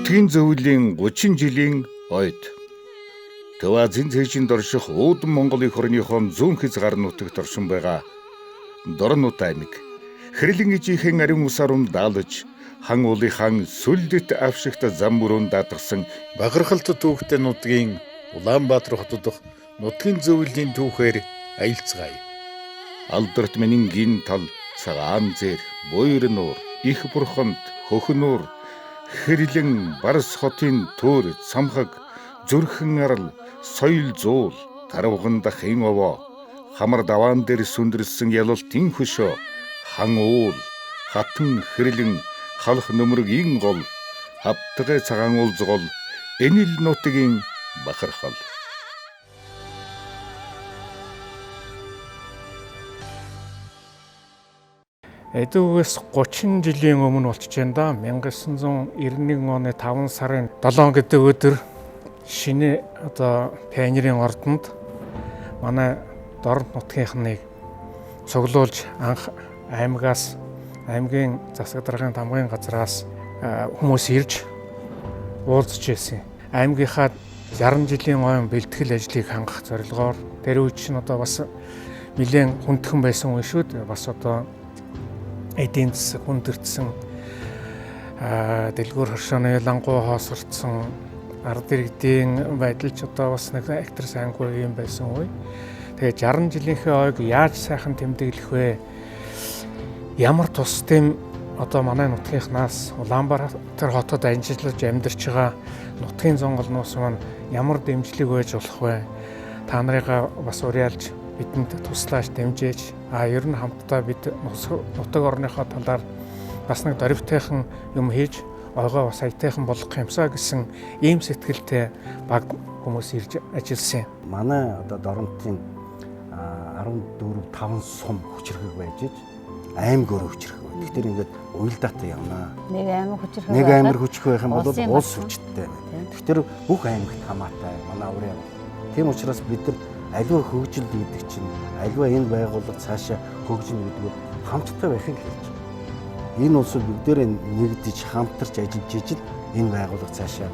Нутгийн зөвлөлийн 30 жилийн ойд Төв Азийн цээжинд орших үүдэн Монгол их орныхон зүүн хязгаар нутагт оршин байгаа Дорнут аймаг Хэрлэн ижийнхэн ариун усарун даалж хан уулынхан сүлдэт авшигт зам мөрөнд даатгсан бахархалт түүхтэй нутгийн Улаанбаатар хотод дох нутгийн зөвлөлийн түүхээр аялцгаая. Алдарт Менингийн тал, цагаан зэр, буйр нуур, их бурханд, хөхнуур, Хэрлэн Барс хотын төр, самхаг, зүрхэн арал, соёл зуул, таравхан дахин овоо, хамар даваан дээр сүндэрсэн ялалтын хөшөө, хан уул, хатан Хэрлэн, халах нөмрөгийн гол, хавтгай цагаан уулзгол, энэл нутгийн бахархал. Эдгээс 30 жилийн өмнө болчихж байна да. 1991 оны 5 сарын 7 гэдэг өдөр шинэ пионерийн ордонд манай Дорнут нутгийнхныг цуглуулж анх аймагаас аймгийн засаг даргын тамгын газраас хүмүүс ирж уулзж байсан. Аймгийнхаа 60 жилийн ойн бэлтгэл ажлыг хангах зорилгоор тэр үе чинь бас нэлээд хүндхэн байсан үе шүү дээ. Бас эдийн засаг хүндэрсэн, дэлгүүр хоршооны лангуу хоосордсон, ард иргэдийн байдал ч бас нэг актер сайнгүй юм байсан үе. Тэгээд 60 жилийнхээ ойг яаж сайхан тэмдэглэх вэ? Ямар тус тэм манай нутгийнхнаас Улаанбаатар хотод ажиллаж амьдарч байгаа нутгийн зонголноос маань ямар дэмжлэг байж болох вэ? Та нарыгаа бас уриалж бидэнд туслаач дэмжээж ер нь хамтдаа бид нутаг орныхоо талаар бас нэг дөрвтойхон юм хийж ойгоо бас аятайхан болгох юмсаа гэсэн ийм сэтгэлтэй баг хүмүүс ирж ажилласан. Манай Дорнутын 14-5 сум хүчрхэг байж аймаг өөрөө хүчрхэг байна. Тэгэхээр ингээд уялдаатай явнаа. Нэг аймаг хүчрхэг байх юм бол улс хүчтэй байна. Тэгэхээр бүх аймагт хамаатай манай урын. Тийм учраас бид нар аливаа хөгжил гэдэг чинь аливаа энэ байгууллага цаашаа хөгжинэ гэдэг нь хамттай байхыг хэлж байна. Энэ улсууд бүгдээрээ нэгдэж хамтарч ажиллаж ижил энэ байгууллага цаашаа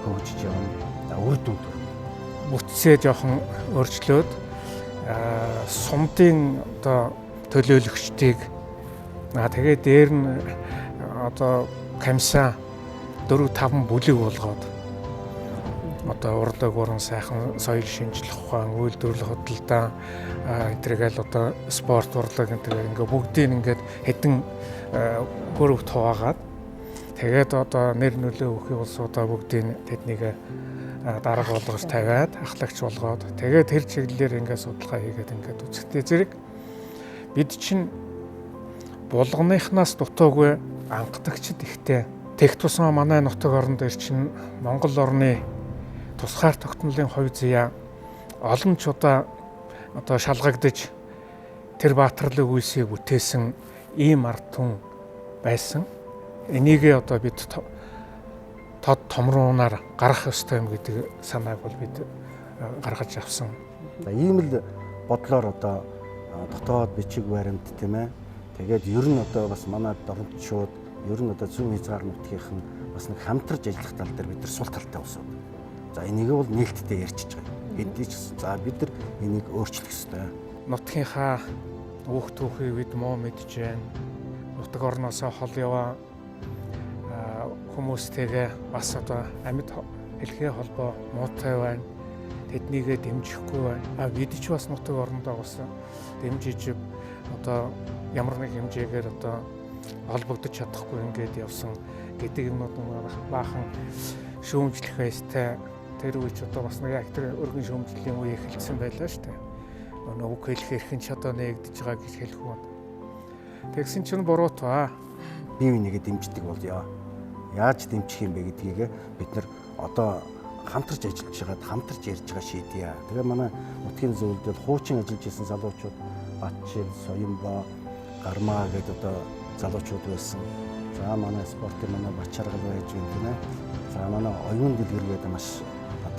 хөгжиж явна. Үр дүнд бүтцээ жоохон өөрчлөөд сумдын төлөөлөгчдийг тэгээд дээр нь комиссаа 4-5 бүлэг болгоод урдаг уран сайхан соёл шинжлэх ухаан, үйлдвэрлэл хөдөлთა энтергээл спорт урлаг ингээд бүгдийг ингээд хэдэн групп хуваагаад тэгээд нэр нөлөө өгөх улсуудаа бүгдийг тэднийг дарга болгож тавиад ахлагч болгоод тэгээд тэр чиглэлээр ингээд судалгаа хийгээд ингээд үзэхдээ зэрэг бид чинь булганыхнаас дутуугүй анхдагчд ихтэй тех тусмаа манай нутаг орон дээр чинь Монгол орны тусгаар тогтнолын хувь заяа олон ч шалгагдаж тэр баатарлаг үйлсийг бүтээсэн ийм ард түмэн байсан. Энийгээ бид тод томруунаар гарах ёстой юм гэдэг санааг бол бид гаргаж авсан. Ийм л бодлоор дотоод бичиг баримт тийм ээ. Тэгээд ер нь бас манай Дорнутчууд ер нь зүүн хязгаар нутгийнхан бас нэг хамтарч ажиллах тал дээр бид нар сул талтай усууд. За энийг бол нээлттэй ярьчихж байгаа. Хэдий ч за бид нар энийг өөрчлөх ёстой. Нутгийнхаа өөх түүхийг бид муу мэдж байна. Нутаг орноосоо хол яваа хүмүүстэйгээ бас амьд хэлхээ холбоо муутай байна. Тэднийгээ дэмжихгүй байна. Бид ч бас нутаг орнодоо бас дэмжиж ямар нэг хэмжээгээр холбогдож чадахгүй ингээд явсан гэдэг юмнууд баахан шүүмжлэх байстай. Тэр үеч бас нэг актер өргөн шүүмжлэлийн үе эхэлсэн байлаа шүү дээ. Үг хэлэх эрхэн ч нэгдэж байгаа гэж хэлэх юм. Тэгсэн чинь буруутаа. Бие бинийгээ дэмждэг болёо. Яаж дэмжих юм бэ гэдгийг бид нар хамтарч ажиллаж байгаад хамтарч ярьж байгаа шийдье. Тэгээ манай нутгийн зөвлөлд хуучин ажиллаж исэн залуучууд Батжил, Соёнбоо, Гармаа гэдэг залуучууд байсан. За манай спортын манай Бачаргал байж байна тийм ээ. За манай оюун дэлгэр гэдэг маш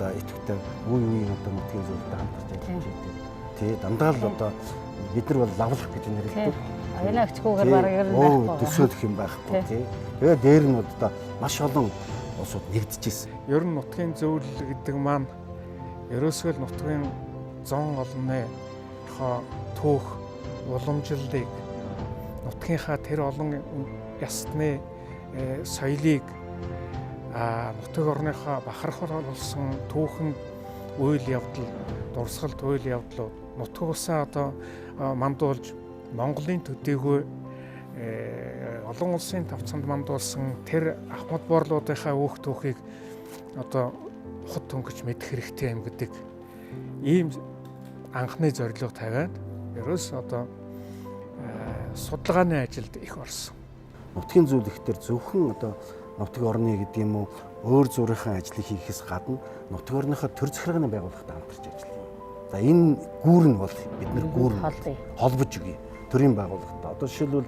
идэвхтэй үе нутгийн зөвлөлд хамтарч ажиллаж байдаг. Тэ дандаа л бид нар бол лавлах гэж нэрлэдэг. Аяна өчгүйгээр бараг ер нь байхгүй. Төсөөлөх юм байхгүй тий. Тэгээ дээр нь маш олон улсууд нэгдэжсэн. Ер нь нутгийн зөвлөл гэдэг маань ерөөсөө л нутгийн зон олонны түүх уламжлалыг нутгийнхаа тэр олон ясны соёлыг нутаг орныхоо бахархал болсон түүхэн үйл явдал, дурсгалт үйл явдлууд нутаг усаа одоо мандуулж Монголын төдийгүй олон улсын тавцанд мандуулсан тэр ахмад буурлуудынхаа өөх түүхийг одоо хот төнгөж мэдэх хэрэгтэй юм гэдэг ийм анхны зорилго тавиад ерөөс одоо судалгааны ажилд их орсон. Нутгийн зүйл ихтер зөвхөн одоо нутаг орны гэдэг юм уу өөр зүрийн ажлыг хийхээс гадна нутаг орныхоо төр захиргааны байгууллагатай хамтарч ажиллана. За энэ гүүр нь бол бид нар гүүр холбож өгье. Төрийн байгууллагатай. Одоо жишээлбэл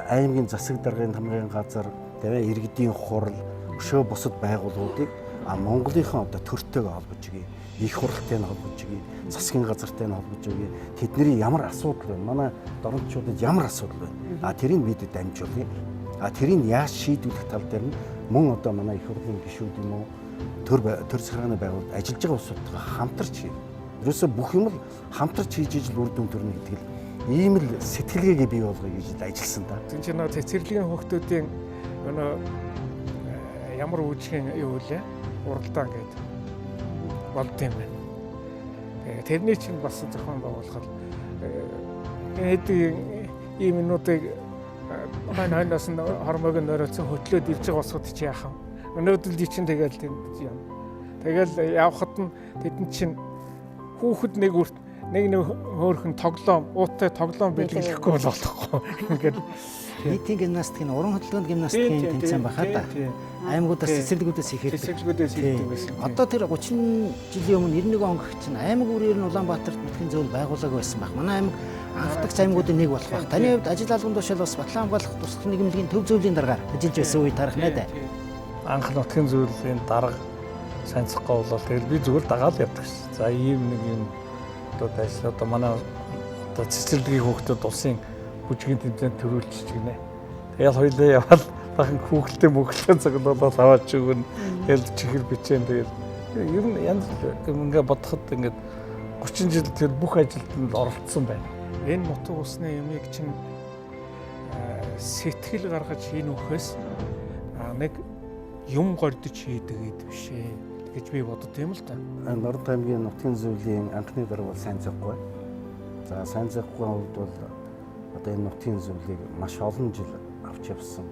аймгийн засаг даргын хамгааллын газар, тэгээ иргэдийн хурал, өшөө бусад байгууллагуудыг Монголынхон одоо төртэйгээ холбож өгье. Их хурлтай нь холбож өгье. Засгийн газартай нь холбож өгье. Тэдний ямар асуудал байна? Манай дорночдод ямар асуудал байна? Тэрийг бид дамжуулъя. Тэрийг яаж шийдвэрлэх тал дээр нь мөн одоо манай их хурлын гишүүд юм уу төр захиргааны байгууллагад ажиллаж байгаа улсуудтай хамтарч хийнэ. Ерөөсөө бүх юм л хамтарч хийж ижил үр дүн төрнө гэдэг л ийм л сэтгэлгээгээ бий болгоё гэж ажилласан да. Тэгвэл чи нөө цэцэрлэгийн хүүхдүүдийн өнөө ямар үүргийн юу вэ? Уралдаан гэдэг болд юм байна. Тэрний чинь бас зохион байгуулахад ийм минутыг хойноос нь хормойг нөрөөцөн хөтлөөд ирж байгаа усууд чи яах вэ? Өнөөдөр ди чинь тэгэл тийм юм. Тэгэл явхад нь тэдэн чинь хүүхэд нэг хөөрхөн тоглоом, уутай тоглоом бэлгэлэхгүй болохгүй. Ингээд нийтийн гимнастикийн уран хөдөлгөөнд гимнастикийн тэмцээн байхад аймагуудаас цэцэрлэгүүдээс их ирдэг байсан. Одоо тэр 30 жилийн өмнө 91 он гэх чинь аймаг үрээр нь Улаанбаатарт нутгийн зөвлөл байгуулаг байсан баг. Манай аймаг анхдагч аймагуудын нэг болох баг. Таны хувьд ажил албан тушаал бас Батлан хамгаалах тусгах нийгэмлэгийн төв зөвлөлийн дараагаар ажиллаж байсан үе тарах нэ. Анх нутгийн зөвлөлийн дарга санацхгүй болол тэгэл би зүгээр дагаал явдаг ш. За ийм нэг юм одоо манай одоо цэцэрлэгийн хүүхдүүд улсын бүжгийн тэмцээнд төрүүлчих гинэ. Тэгэл хоёлаа яваад бахан хүүхэлтэй мөглөө цоглуулаад аваач өгнө. Тэгэл чихэр бичэн тэгэл ер нь янз ингээ бодоход ингээ 30 жил тэр бүх ажилд нь оролцсон байна. Энэ нутаг усны юмыг чинь сэтгэл гаргаж хийн үхээс нэг юм гордож хийдэг гэдэг биш ээ гэж би бодод юм л да. Норд аймгийн нутгийн зөвлөлийн анхны дарга бол сайн захгүй. За сайн захгүй хувьд бол одоо энэ нутгийн зөвлөлийг маш олон жил авч явсан.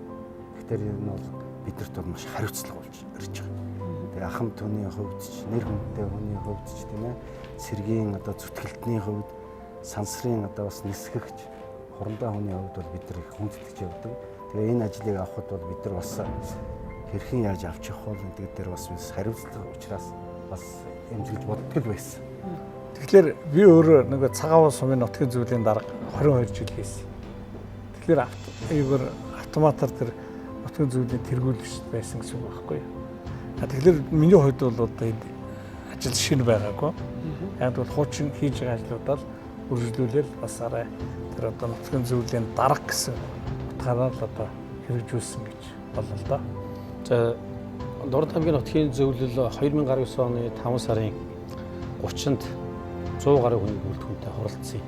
Тэгэхээр энэ бол биднэрт бол маш хариуцлага болж ирж байгаа. Тэгээ ахам түүний хувьд ч, нэр хүндтэй хүний хувьд ч тийм ээ, цэргийн одоо зүтгэлтний хувьд, сансрын одоо бас нисгэгч, хурандаа хүний хувьд бол бид нар их хүндэтгэж явдаг. Тэгээ энэ ажлыг авахд бол бид нар бас хэрхэн яаж авч явах вэ гэдэг дээр бас хариуцлага учраас бас эмзэлж боддог л байсан. Тэгэхээр би өөрөө нэг цагаан сумын нутгийн зөвлөлийн дарга 22 жил хийсэн. Тэгэхээр эйгээр автоматар тэр нутгийн зөвлөлийн тэргүүлэгч байсан гэсэн үг байхгүй. Тэгэхээр миний хувьд бол одоо энэ ажил шинэ байгаагүй. Яг бол хуучин хийж байгаа ажлуудаа л үргэлжлүүлэл бас арай тэр одоо нутгийн зөвлөлийн дарга гэсэн утгаараа л одоо хэрэгжүүлсэн гэж боллоо л да. За Норд аймгийн нутгийн зөвлөл 2019 оны 5 сарын 30-нд 100 гаруй хүний бүрэлдэхүүнтэй хуралдсан.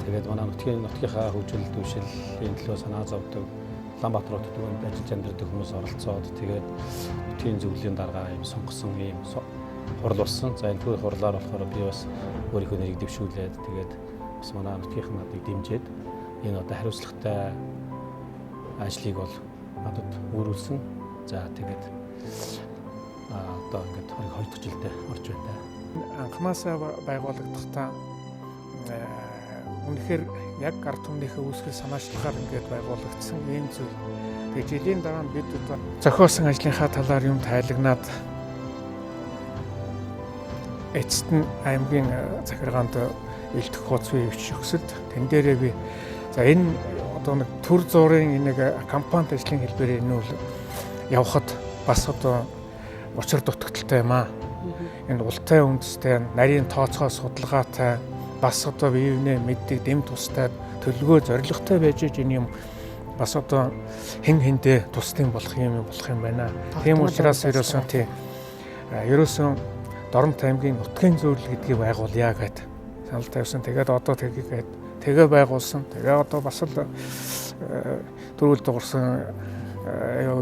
Тэгээд манай нутгийнхаа хөгжил дэвшилийн төлөө санаа зовдөг Улаанбаатар хотод ажиллаж амьдардаг хүмүүс оролцоод тэгээд нутгийн зөвлөлийн дарга юм сонгосон ийм хурал болсон. За энэ хурлаар болохоор би бас өөрийнхөө нэрийг дэвшүүлээд тэгээд бас манай нутгийнхаа надыг дэмжиж энэ одоо хариуцлагатай ажлыг бол надад өөрүүлсэн. За тэгээд одоо ингээд 22 дахь жилдээ орж байна. Анхнаасаа байгуулагдахтаа үнэхээр яг ард түмнийхээ үүсгэл санаачлагаар ингээд байгуулагдсан ийм зүйл. Тэгээ жилийн дараа бид одоо зохиосон ажлынхаа талаар юм тайлагнаад эцэст нь аймгийн захиргаанд илтгэх хуц бий өчөх өсөлт тэн дээрээ би за энэ одоо нэг төр зургийн нэг кампанит ажлын хэлбэрээр энэ бол явхад бас одоо учир дутагдaltaй юм аа. Энэ ултай үндэстэй, нарийн тооцоо судалгаатай, бас одоо биевнээ мэддэг дэм тустай төлөвлөгөө зорилготой байж энэ юм бас одоо хэн хэндээ тусдын болох юм байна. Тийм учраас ерөөсөн Дорнот аймгийн нутгийн зөвлөл гэдгийг байгуулъя гэдэг санал тавьсан. Тэгээд одоо тэгээ байгуулсан. Тэгээ одоо бас л төрүүл дуурсан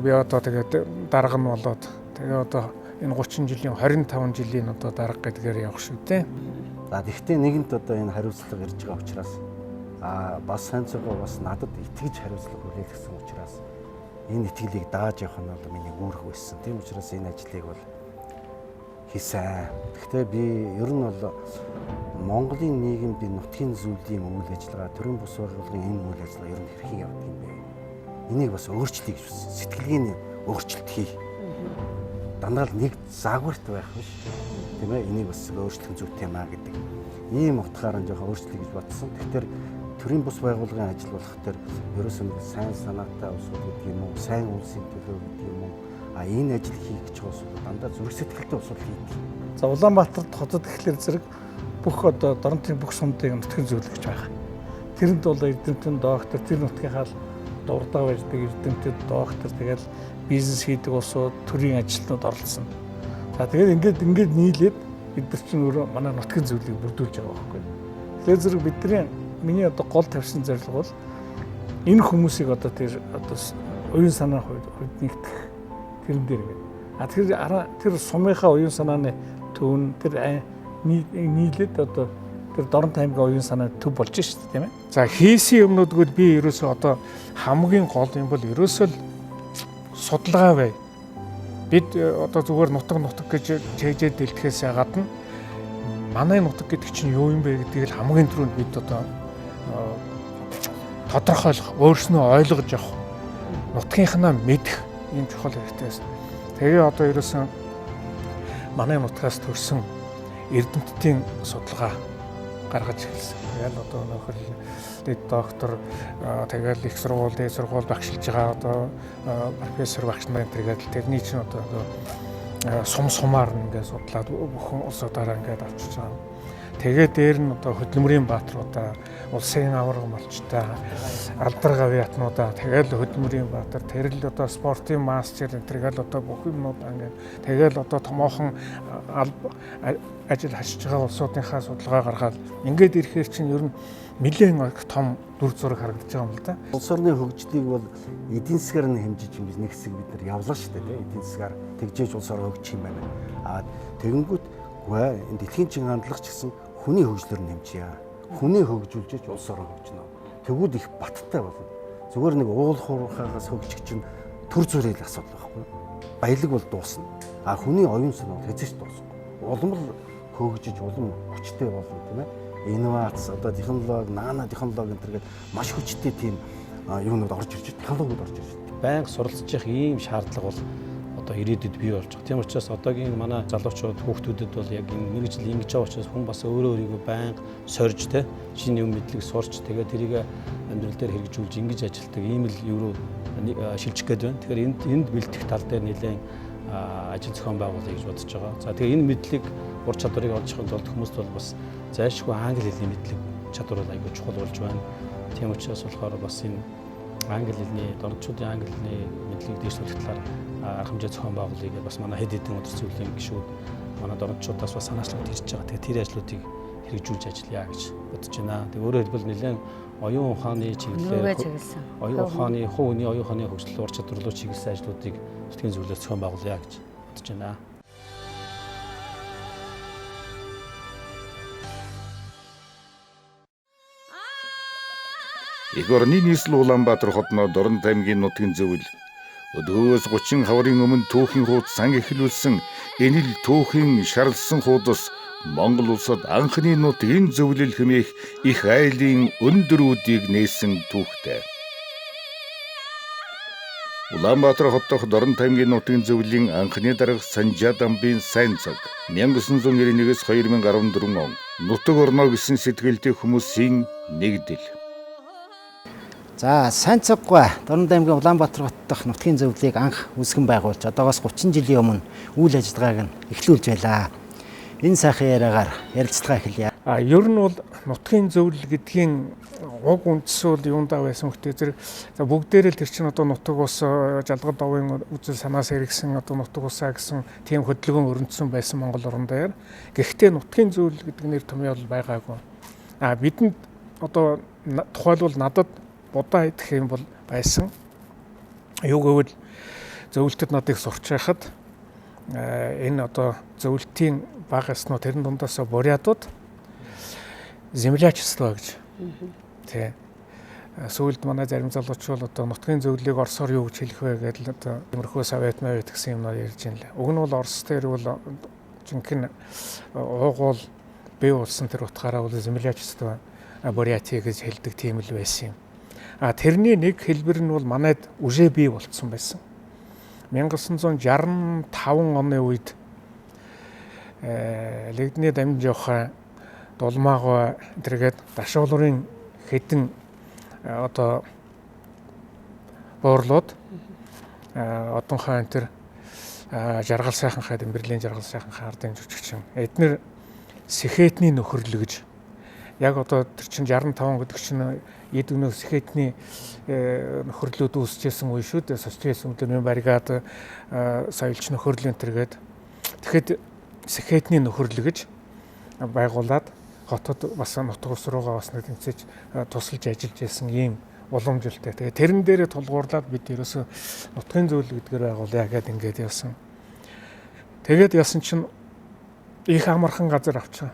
би одоо тэгээд дарга нь болоод тэгээ одоо энэ 30 жилийн 25 жилийн одоо дарга гэдгээр явах шүү дээ. За тэгвэл нэгэнт одоо энэ хариуцлага ирж байгаа учраас бас санцгаа бас надад итгэж хариуцлага хүлээлгэсэн учраас энэ итгэлийг дааж явах нь бол миний үүрэг байсан. Тийм учраас энэ ажлыг бол хийсэн. Гэхдээ би ер нь бол Монголын нийгэмд нутгийн зөвлөлийн үйл ажиллагаа, төрийн бус байгууллагын энэ үйл ажиллагаа ер нь хэрхэн явдаг юм бэ? Энийг бас өөрчлөе гэж сэтгэлгээний өөрчлөлт хий. Дандаа л нэг загварт байх биш. Тийм ээ, энийг бас өөрчлөх зүйтэй маа гэдэг. Ийм утгаараа жоохон өөрчлөе гэж бодсон. Тэгэхээр төрийн бус байгууллагын ажил болох төр ерөөсөн сайн санаатай улсууд гэдэг юм уу, сайн улсын төлөө гэдэг юм уу, энэ ажил хийх гэж байгаа улсууд дандаа зүрх сэтгэлтэй улсууд хийдэг. За Улаанбаатарт хотод ихлээр зэрэг бүх одоо Дорнотын бүх сумдыг нутгийн зөвлөгч байх. Тэрэнд бол эрдэмтэн доктор, тэр нутгийнхаа дурдаа барьдаг эрдэмтэд доктор, тэгэл бизнес хийдэг улсууд, төрийн ажилтнууд оролцсон. За тэгээд ингээд нийлээд бид нар чинь өөрөө манай нутгийн зөвлөлийг бүрдүүлж байгаа байхгүй. Тэгэхээр зэрэг бидний миний одоо гол тавьсан зорилго бол энэ хүмүүсийг одоо оюун санаа хувьд нэгтгэх тэрэн дээр байна. Тэр сумынхаа оюун санааны төвн тэр нийлээд одоо тэр Дорнот аймгийн оюун санаа төв болж шүү дээ, тийм ээ. За хийсэн юмнуудгууд би ерөөсөө одоо хамгийн гол юм бол ерөөсөө л судалгаа бай. Бид одоо зүгээр нутаг гэж чэйжээ дэлтгэхээс гадна манай нутаг гэдэг чинь юу юм бэ гэдгийг л хамгийн түрүүнд бид одоо тодорхойлох, өөрснөө ойлгож авах, нутгийнхнаа мэдэх юм чухал хэрэгтэй байсан. Тэгээ одоо ерөөсөн манай нутгаас төрсэн эрдэмтдийн судалгаа гаргаж эхэлсэн. Тэгэл одоо нөхөр доктор тэгэл их сургууль, дээд сургууль багшилж байгаа одоо профессор багш нарын тэрний чинь одоо сумаар ингээд судлаад бүхэн улсуудаараа ингээд авчиж байгаа. Тэгээд дээр нь одоо хөдөлмөрийн баатруудаа, улсын аварга малчтай, алдар гавьяатнуудаа, тэгэл хөдөлмөрийн баатар, тэрл одоо спортын мастер энтергээл одоо бүх юмнууд ингээд тэгэл одоо томоохон ажил хашиж байгаа улсуудынхаа судалгаа гаргаад ингээд ирэхээр чинь ер нь нэлээд том дүр зураг харагдаж байгаа юм л да. Улс орны хөгжлийг бол эдийн засгаар нь хэмжиж юм нэг хэсэг бид нар явлаа шүү дээ. Эдийн засгаар тэгжээж улс ороо хөгжих юм байна. Тэгэнгүүт энэ дэлхийн чин хандлага ч гэсэн хүний хөгжлөөр нь хэмжийе. Хүний хөгжүүлж улс ороо хөгжнө. Тэгвэл их баттай болно. Зүгээр нэг уул хуурхаагаас хөгжих чинь төр зүрийн асуудал байхгүй. Баялаг бол дуусна. Хүний оюун санаа хэзээ ч дуусахгүй. Улам л хөгжиж улам хүчтэй болно тийм ээ. Инновац одоо технологи, нано технологи гэдэг маш хүчтэй тийм юунууд орж ирж байна. Технологиуд орж ирж байна. Байнга суралцчих ийм шаардлага бол одоо ирээдүйд бий болж байгаа. Тийм учраас одоогийн манай залуучууд хүүхдүүдэд бол яг энэ мэрэгжил ингэж байгаа учраас хүн бас өөрийгөө байнга сорж те шинэ юм мэдлэг сурч тэгээд тэрийг амьдрал дээр хэрэгжүүлж ингэж ажилтдаг ийм л юу шилжих гээд байна. Тэгэхээр энд бэлтгэх тал дээр нэлээд ажил зохион байгуулъя гэж бодож байгаа. За тэгээ энэ мэдлэг ур чадварыг олж авахын тулд хүмүүст бол бас зайлшгүй англи хэлний мэдлэг чадвар бол аягүй чухал болж байна. Тийм учраас болохоор бас энэ англи хэлний дорнотчуудын англи хэлний мэдлэгийг дэвшүүлэх талаар арга хэмжээ зохион байгуулъя гэж бас манай хэд хэдэн удир зөвлөлийн гишүүд манай дорнотчуудаас бас санаачлалт ирж байгаа. Тэгээ тэр ажлуудыг хэрэгжүүлж ажиллая гэж бодож байна. Тэгээ өөрөөр хэлбэл нэлээд оюун ухааны чиглэлээр оюун ухааны хувь хүний оюун ухааны хөгжил ур чадвар руу чиглэсэн ажлуудыг нутгийн зөвлөлөөр зохион байгуулъя гэж бодож байна. Эх орны нийслэл Улаанбаатар хотноо Дорнот аймгийн нутгийн зөвлөл өдөөс 30 хаврын өмнө түүхийн хуудас сан эхлүүлсэн энэ л түүхийн шарлсан хуудас Монгол улсад анхны нутгийн зөвлөл хэмээх их айлын өндөрүүдийг нээсэн түүхтэй. Улаанбаатар хот дахь Дорнот аймгийн нутгийн зөвлөлийн анхны дарга Санжаа Дамбын сайн цаг 1991-с 2014 он нутаг орно гэсэн сэтгэлтэй хүмүүсийн нэгдэл. За сайн цаггүй Дорнот аймгийн Улаанбаатар хот дахь нутгийн зөвлөлийг анх үүсгэн байгуулж одоогоос 30 жилийн өмнө үйл ажиллагааг нь эхлүүлж байлаа. Энэ сайхан яриагаар ярилцлага эхэлье. Ер нь бол нутгийн зөвлөл гэдгийн уг үндэс бол юундаа байсан хөтэй зэрэг бүгдээрээ л тэр чинь одоо нутаг ус жалгад овын үзэл санаас эргэсэн одоо нутаг усаа гэсэн тийм хөдөлгөөн өрнөсөн байсан Монгол орн дээр. Гэхдээ нутгийн зөвлөл гэдэг нэр томьёо бол байгаагүй. Бидэнд одоо тухайлбал надад будаа идэх юм бол байсан. Юу гэвэл зөвлөлтөд надыг сурч байхад энэ одоо зөвлөлтийн бага яснуу тэрэн дундаас бурятууд землячество гэж. Тэ. Сүүлд манай зарим залуучууд одоо нутгийн зөвлөлийг орсоор юу гэж хэлэх вэ гэдэл одоо Тиймэрхүү совет мавит гэсэн юмнаар ярьж байна лээ. Уг нь бол Орос дээр бол жинхэнэ уугуул бий болсон тэр утгаараа бол землячество буряти гэж хэлдэг тийм л байсан юм. Тэрний нэг хэлбэр нь бол манайд үжээ бий болцсон байсан. 1965 оны үед легдний дамжин жоохоо дулмаагаа тэргээд дашуулрын хэдэн одоо буурлууд одонхоо энэ жаргал сайхан хаад Имберлийн жаргал сайхан хаардын жүжигчин эднэр сэхэтний нөхөрлө гэж яг одоо тэр чинь 65 гэдэг чинь эд өнөө сэхэтний нөхөрлөд үүсчихсэн үе шүү дээ. Социализм өдрийн баригад соёлч нөхөрлөлийн тэргээд тэгэхэд сэхэтний нөхөрлө гэж байгуулад хотод бас нутаг ус руугаа бас нэг тэмцэж тусалж ажиллаж байсан ийм уламжлалтай. Тэгээ тэрэн дээрээ тулгуурлаад бид ерөөсө нутгийн зөвлөл гэдгээр байгуулъя гэдэг ингээд явсан. Тэгээд ясан чинь их амархан газар авчаа.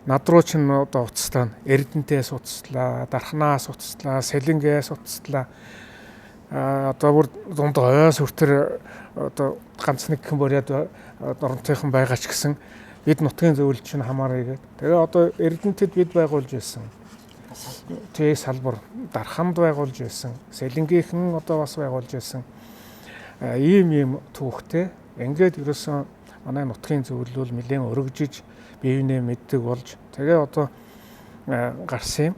Над руу чинь одоо уцслаа, Эрдэнтээс уцслаа, Дарханаас уцслаа, Сэлэнгээс уцслаа. Одоо бүр дунд ойс хүртэр одоо ганц нэг хэн буряд оронтойхон байгаа ч гэсэн бид нутгийн зөвлөл чинь хамаарэ гэдэг. Тэгээ одоо Эрдэнэтэд бид байгуулж байсан. Тэгээ салбар Дарханд байгуулж байсан. Сэлэнгийнхэн одоо бас байгуулж байсан. Ийм түүхтэй. Ингээд ерөөсөн манай нутгийн зөвлөл нэлээд өргөжиж биевнээ мэддэг болж тэгээ одоо гарсан юм.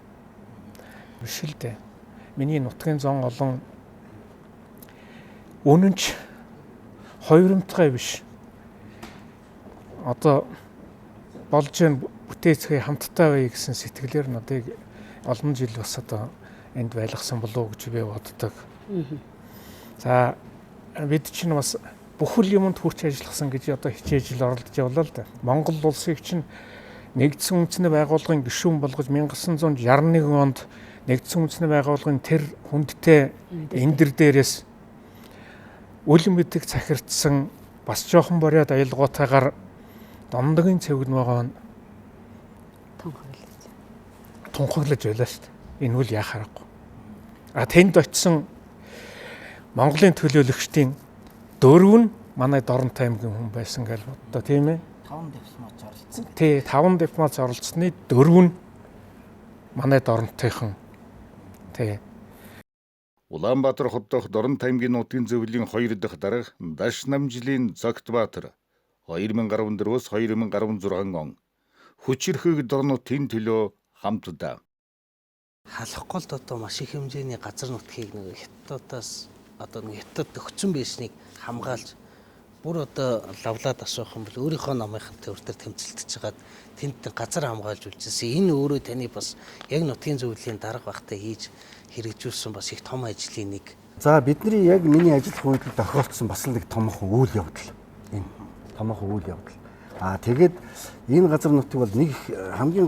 Биш л дээ. Миний нутгийн зон олон үнэнч хоёромтгай биш. Одоо болж гэн бүтээцгээ хамттай бай гэсэн сэтгэлээр надыг олон жил бас одоо энд байлгасан болов уу гэж би боддог. За бид чинь бас бүхэл юмд хүрч ажилласан гэж одоо хичээж л оролдож явлаа л да. Монгол улсыг чинь нэгдсэн үндэсний байгууллагын гишүүн болгож 1961 онд нэгдсэн үндэсний байгууллагын тэр хүндтэй эндэр дээрээс үл мэдэг цахирдсан бас жоохон бориод аялгуутайгаар Дондгийн цэвгнөөгөө тунхаглаж байлаа шүү дээ. Энэ үл яа харахгүй. Тэнд очисон Монголын төлөөлөгчдийн 4 нь манай Дорнот аймгийн хүн байсан гэж бодлоо тийм ээ. 5 дипломат оролцсон. Тий, 5 дипломат оролцсны 4 нь манай Дорнотынхан. Тий. Улаанбаатар хот дахь Дорнот аймгийн нутгийн зөвлөлийн 2 дахь дарга Даш Намжилийн Зогтбаатар 2014-өөс 2016 он хүчирхэг Дорнотын төлөө хамтдаа халахголд одоо маш их хэмжээний газар нутгийг нэг хятадаас одоо нэг хятад өгцөн байсныг хамгаалж бүр одоо лавлаад асуух юм бол өөрийнхөө намынхан төвдөр тэмцэлтэж хагаад тэнд газар хамгаалж үлжсэн. Энэ өөрөө таны бас яг нутгийн зөвлөлийн дарга багтаа хийж хэрэгжүүлсэн бас их том ажлын нэг. За бидний яг миний ажиллах үед тохиолдсон бас нэг томхон үйл явдал. Энэ томхон үйл явдал. Тэгээд энэ газар нутаг бол нэг хамгийн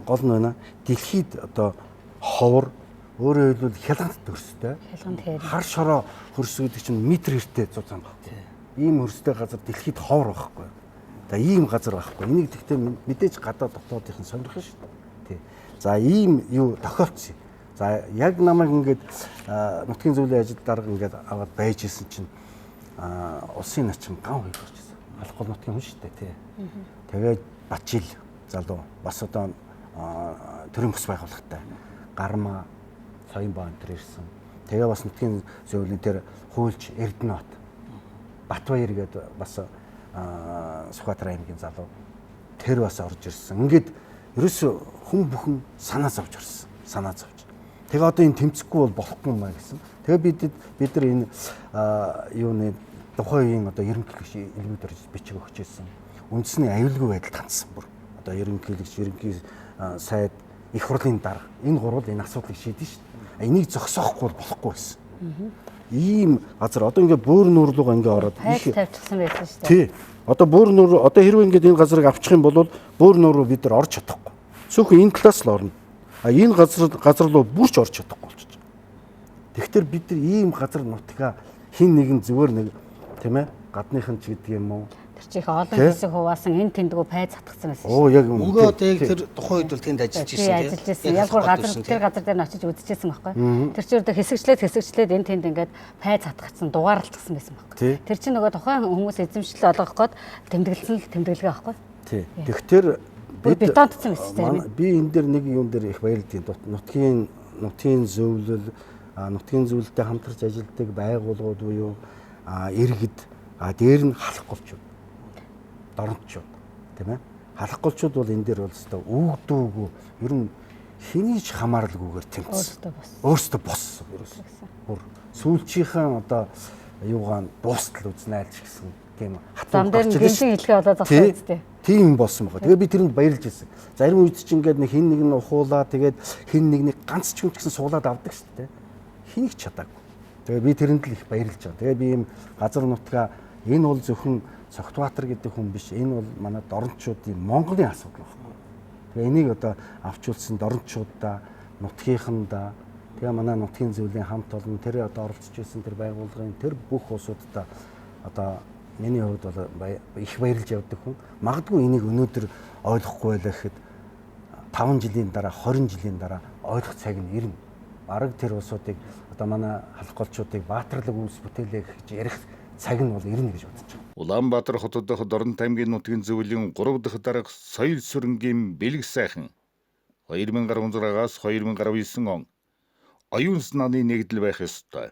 гол нь байна. Дэлхийд одоо ховор өөрөөр хэлбэл хялгант төрстэй. Хар шороо хөрс гэдэг чинь метр эртээ зузаан байна. Ийм хөрстэй газар дэлхийд ховор байхгүй. За ийм газар байхгүй. Энийг тэгтээ мэдээж гадаа дотоодынх нь сонирхно шүү дээ. Тий. За ийм юу тохиолдсон. За яг намайг ингээд нутгийн зөвлөлийн ажил дарга ингээд аваад байж исэн чинь улсын начин ган хоёр болчихсон. Алхгол нутгийн хүн шүү дээ тий. Тэгээд Бачил залуу бас одоо төрийн бус байгууллагатай Гарма Соён баан тэр ирсэн. Тэгээ бас нутгийн зөвлөлийн тэр хуульч Эрдэнэт Батбаяр гэдэг бас Сүхбаатар аймгийн залуу тэр бас орж ирсэн. Ингээд ерөөсө хүн бүхэн санаа зовж орсон. Санаа зовж. Тэгээ одоо энэ тэмцэхгүй бол болохгүй юм аа гэсэн. Тэгээ бид нар энэ юуны тухайн үеийн одоо ерөнхийлөгч илгүүд орж бичиг өгч ирсэн. Үндэсний аюулгүй байдал хандсан бүр. одоо ерөнхийлөгч, ерөнхий сайд, их хурлын дарга энэ гурвал энэ асуудлыг шийдэн шүү дээ. Энийг зогсоохгүй болохгүй байсан. Ийм газар одоо ингээд бөөр нүүр рүү ингээд ороод хайр тавьчихсан байсан шүү дээ. Тий. Одоо бөөр нүүр одоо хэрвээ ингээд энэ газрыг авчих юм бол бөөр нүүр рүү бид нар орж чадахгүй. Сөөхөн энэ талаас л орно. Энэ газар руу бүрч орж чадахгүй болчих. Тэгэхээр бид нар ийм газар нутгаа хин нэгэн зүгээр нэг тийм ээ гадныхан ч гэдэг юм уу. Тэр чих олон хэсэг хуваасан энэ тэндгүү пайз татгцсан байсан шүү. Оо яг юм. Мөнгө одоо яг тэр тухайн үед бол тэнд ажиллаж дээ. ирсэн Ажиллаж ирсэн. Яг гоо газар тэр газар дээр нь очиж үзчихсэн байхгүй. Тэр чинь одоо хэсэгчлээд энэ тэнд ингээд пайз татгцсан дугаарлагдсан байсан байхгүй. Тэр чинь нөгөө тухайн хүмүүс эзэмшил олгох гээд тэмдэглэсэн л тэмдэглэгээ байхгүй. Тий. Тэгэхээр бетонтцсан байсан тийм. Би энэ дээр нэг юм дээр их баярлалаа. Нутгийн зөвлөл, нутгийн зөвлөлтэй хамтарч ажилладаг байгууллагууд буюу иргэд, дээр нь халахгүйчүүд, дорночууд, тийм ээ. Халахгүйчүүд бол энэ дээр бол өстой үгдүүгүү ер нь хэний ч хамааралгүйгээр тэмцсэн. Өөртөө боссон ерөөс. Бүр сүүлчийнхэн одоо юугаан дуустал үзнайлж гисэн тийм зам дээр нь гинжин хэлгээ болоод зогсоо үстэй. Тийм болсон байгаа. Тэгээ би тэрэнд баярлж ирсэн. Зарим үед ч ингээд нэг хин нэг нь ухуулаа тэгээд хин нэгний ганц ч хүн ч гэсэн суулаад авдаг шүү дээ. Хэнийг ч чадаагүй. Тэгээ би тэрэнд л их баярлж байгаа. Тэгээ би ийм газар нутгаа энэ бол зөвхөн Цогтбаатар гэдэг хүн биш. Энэ бол манай дорночуудын Монголын асуудал байна. Тэгээ энийг одоо авчулсан дорночуудаа, нутгийнхандаа тэгээ манай нутгийн зөвлөлийн хамт олон тэр одоо оролцож байсан тэр байгууллагын тэр бүх улсуудаа одоо миний хувьд бол их баярлж явдаг хүн. Магадгүй энийг өнөөдөр ойлгохгүй байлаа гэхэд 5 жилийн дараа, 20 жилийн дараа ойлгох цаг нь ирнэ. Бараг тэр улсуудыг одоо манай халахголчуудыг баатарлаг үйлс бүтээлээ гэж ярих цаг нь бол ирнэ гэж бодож байна. Улаанбаатар хотод Дорнот аймгийн нутгийн зөвлөлийн 3 дахь дарга соёл сүрэнгийн бэлэг сайхан 2016-аас 2019 он оюун санааны нэгдэл байх ёстой.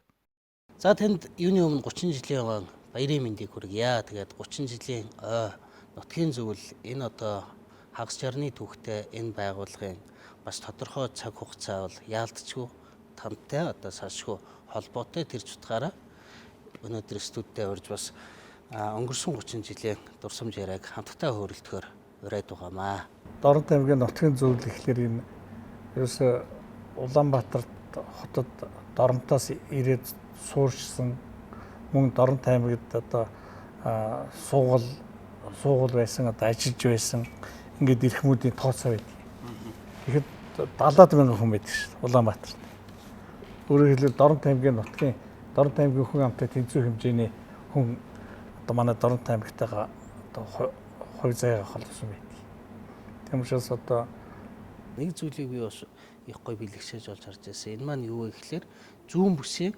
За танд юуны өмнө 30 жилийн өмнө баярын мэндийг хүргье. Тэгээд 30 жилийн нутгийн зөвлөл энэ одоо хагас жарны түүхтэй энэ байгууллагын бас тодорхой цаг хугацаа бол яалтчгүй тантай одоо салшгүй холбоотой тэр ч утгаараа өнөөдөр студидтэй урьж бас өнгөрсөн 30 жилийн дурсамж яриаг хамтдаа хөрөлдөхөөр урайд байгаамаа. Дорнот аймгийн нутгийн зөвлөл гэхэлэр энэ ерөөсө Улаанбаатар хотод Дорнотоос ирээд суурьшсан мөн Дорнот аймагт одоо суугал байсан одоо ажиллаж байсан ингээд ирэх хүмүүсийн тооцоо байдаг. Тэгэхэд 70 мянган хүн байдаг шүү дээ Улаанбаатарт. Өөрөөр хэлбэл Дорнот аймгийн хүн амтай тэнцүү хэмжээний хүн одоо манай Дорнот аймагтайгаа одоо хувь заяага холбосон байдаг. Тийм учраас одоо нэг зүйлийг би бас их гой бэлэгшээж олж харж байсан. Энэ маань юу вэ гэхээр зүүн бүсийн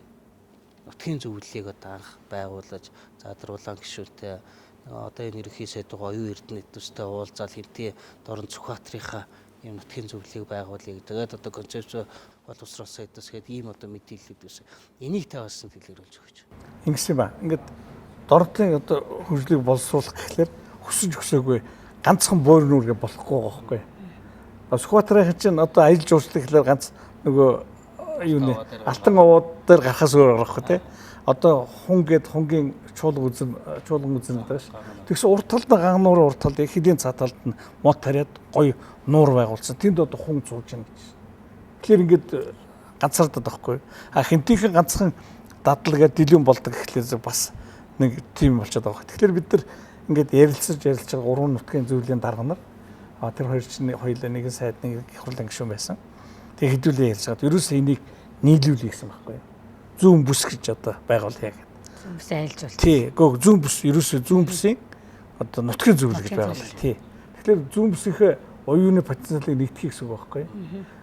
нутгийн зөвлөлийг одоо анх байгуулж задруулан гишүүнтэй одоо энэ ерөнхий сайдгаа оюун эрдэнэ төстэй уулзаал хэмтээ Дорнот Сүхбаатарынхаа ийм нутгийн зөвлөлийг байгуулъя. Тэгээд одоо концепц боловсрол сайдаас гээд ийм одоо мэдээлэлүүд байсан. Энийг тавьсан дэлгэрүүлж өгч. ингэсэн ба. Ингээд Дорнотын одоо хөгжлийг боловсруулах гэхлээр хүсэж өсөөгүй ганцхан бөөр нүргээ болохгүй байхгүй. Сүхбаатарын чинь одоо аялал жуулчлал гэхлээр ганц нөгөө юуны алтан овоод дээр гарахаас өөр орохгүй тий. Одоо хунгийн чуулган үзэн гэдэг ш. Тэгсэн урт талд ган нуурын урт талд хэдийн цаа талд нь мод тариад гоё нуур байгуулсан. Тэнд одоо хүн сууж байна гэж. Тэгэхээр ингээд ганцаардаад байхгүй. Хинтийнхэн ганцхан дадлага дэлгэн болдог гэхлээр бас нэг тийм болчиход байгаа. Тэгэхээр бид нар ингээд ярилцаж байгаа 3 нутгийн зөвлөлийн дарга нар тэр хоёр чинь хоёулаа нэгэн сайд нэг их хурлын гишүүн байсан. Тэгээ хэдүүлээ ярьж байгаа. Ерөөсөө энийг нийлүүлээ гэсэн байхгүй. Зүүн бүс гэж одоо байгуулъя гэдэг. Зүүн бүс айлж бол. Тий, гоо зүүн бүс ерөөсөө зүүн бүсийн одоо нутгийн зөвлөл гэж байгуулъя. Тий. Тэгэхээр зүүн бүсийнхээ оюуны потенциалыг нэгтгэх гэсэн үг байхгүй.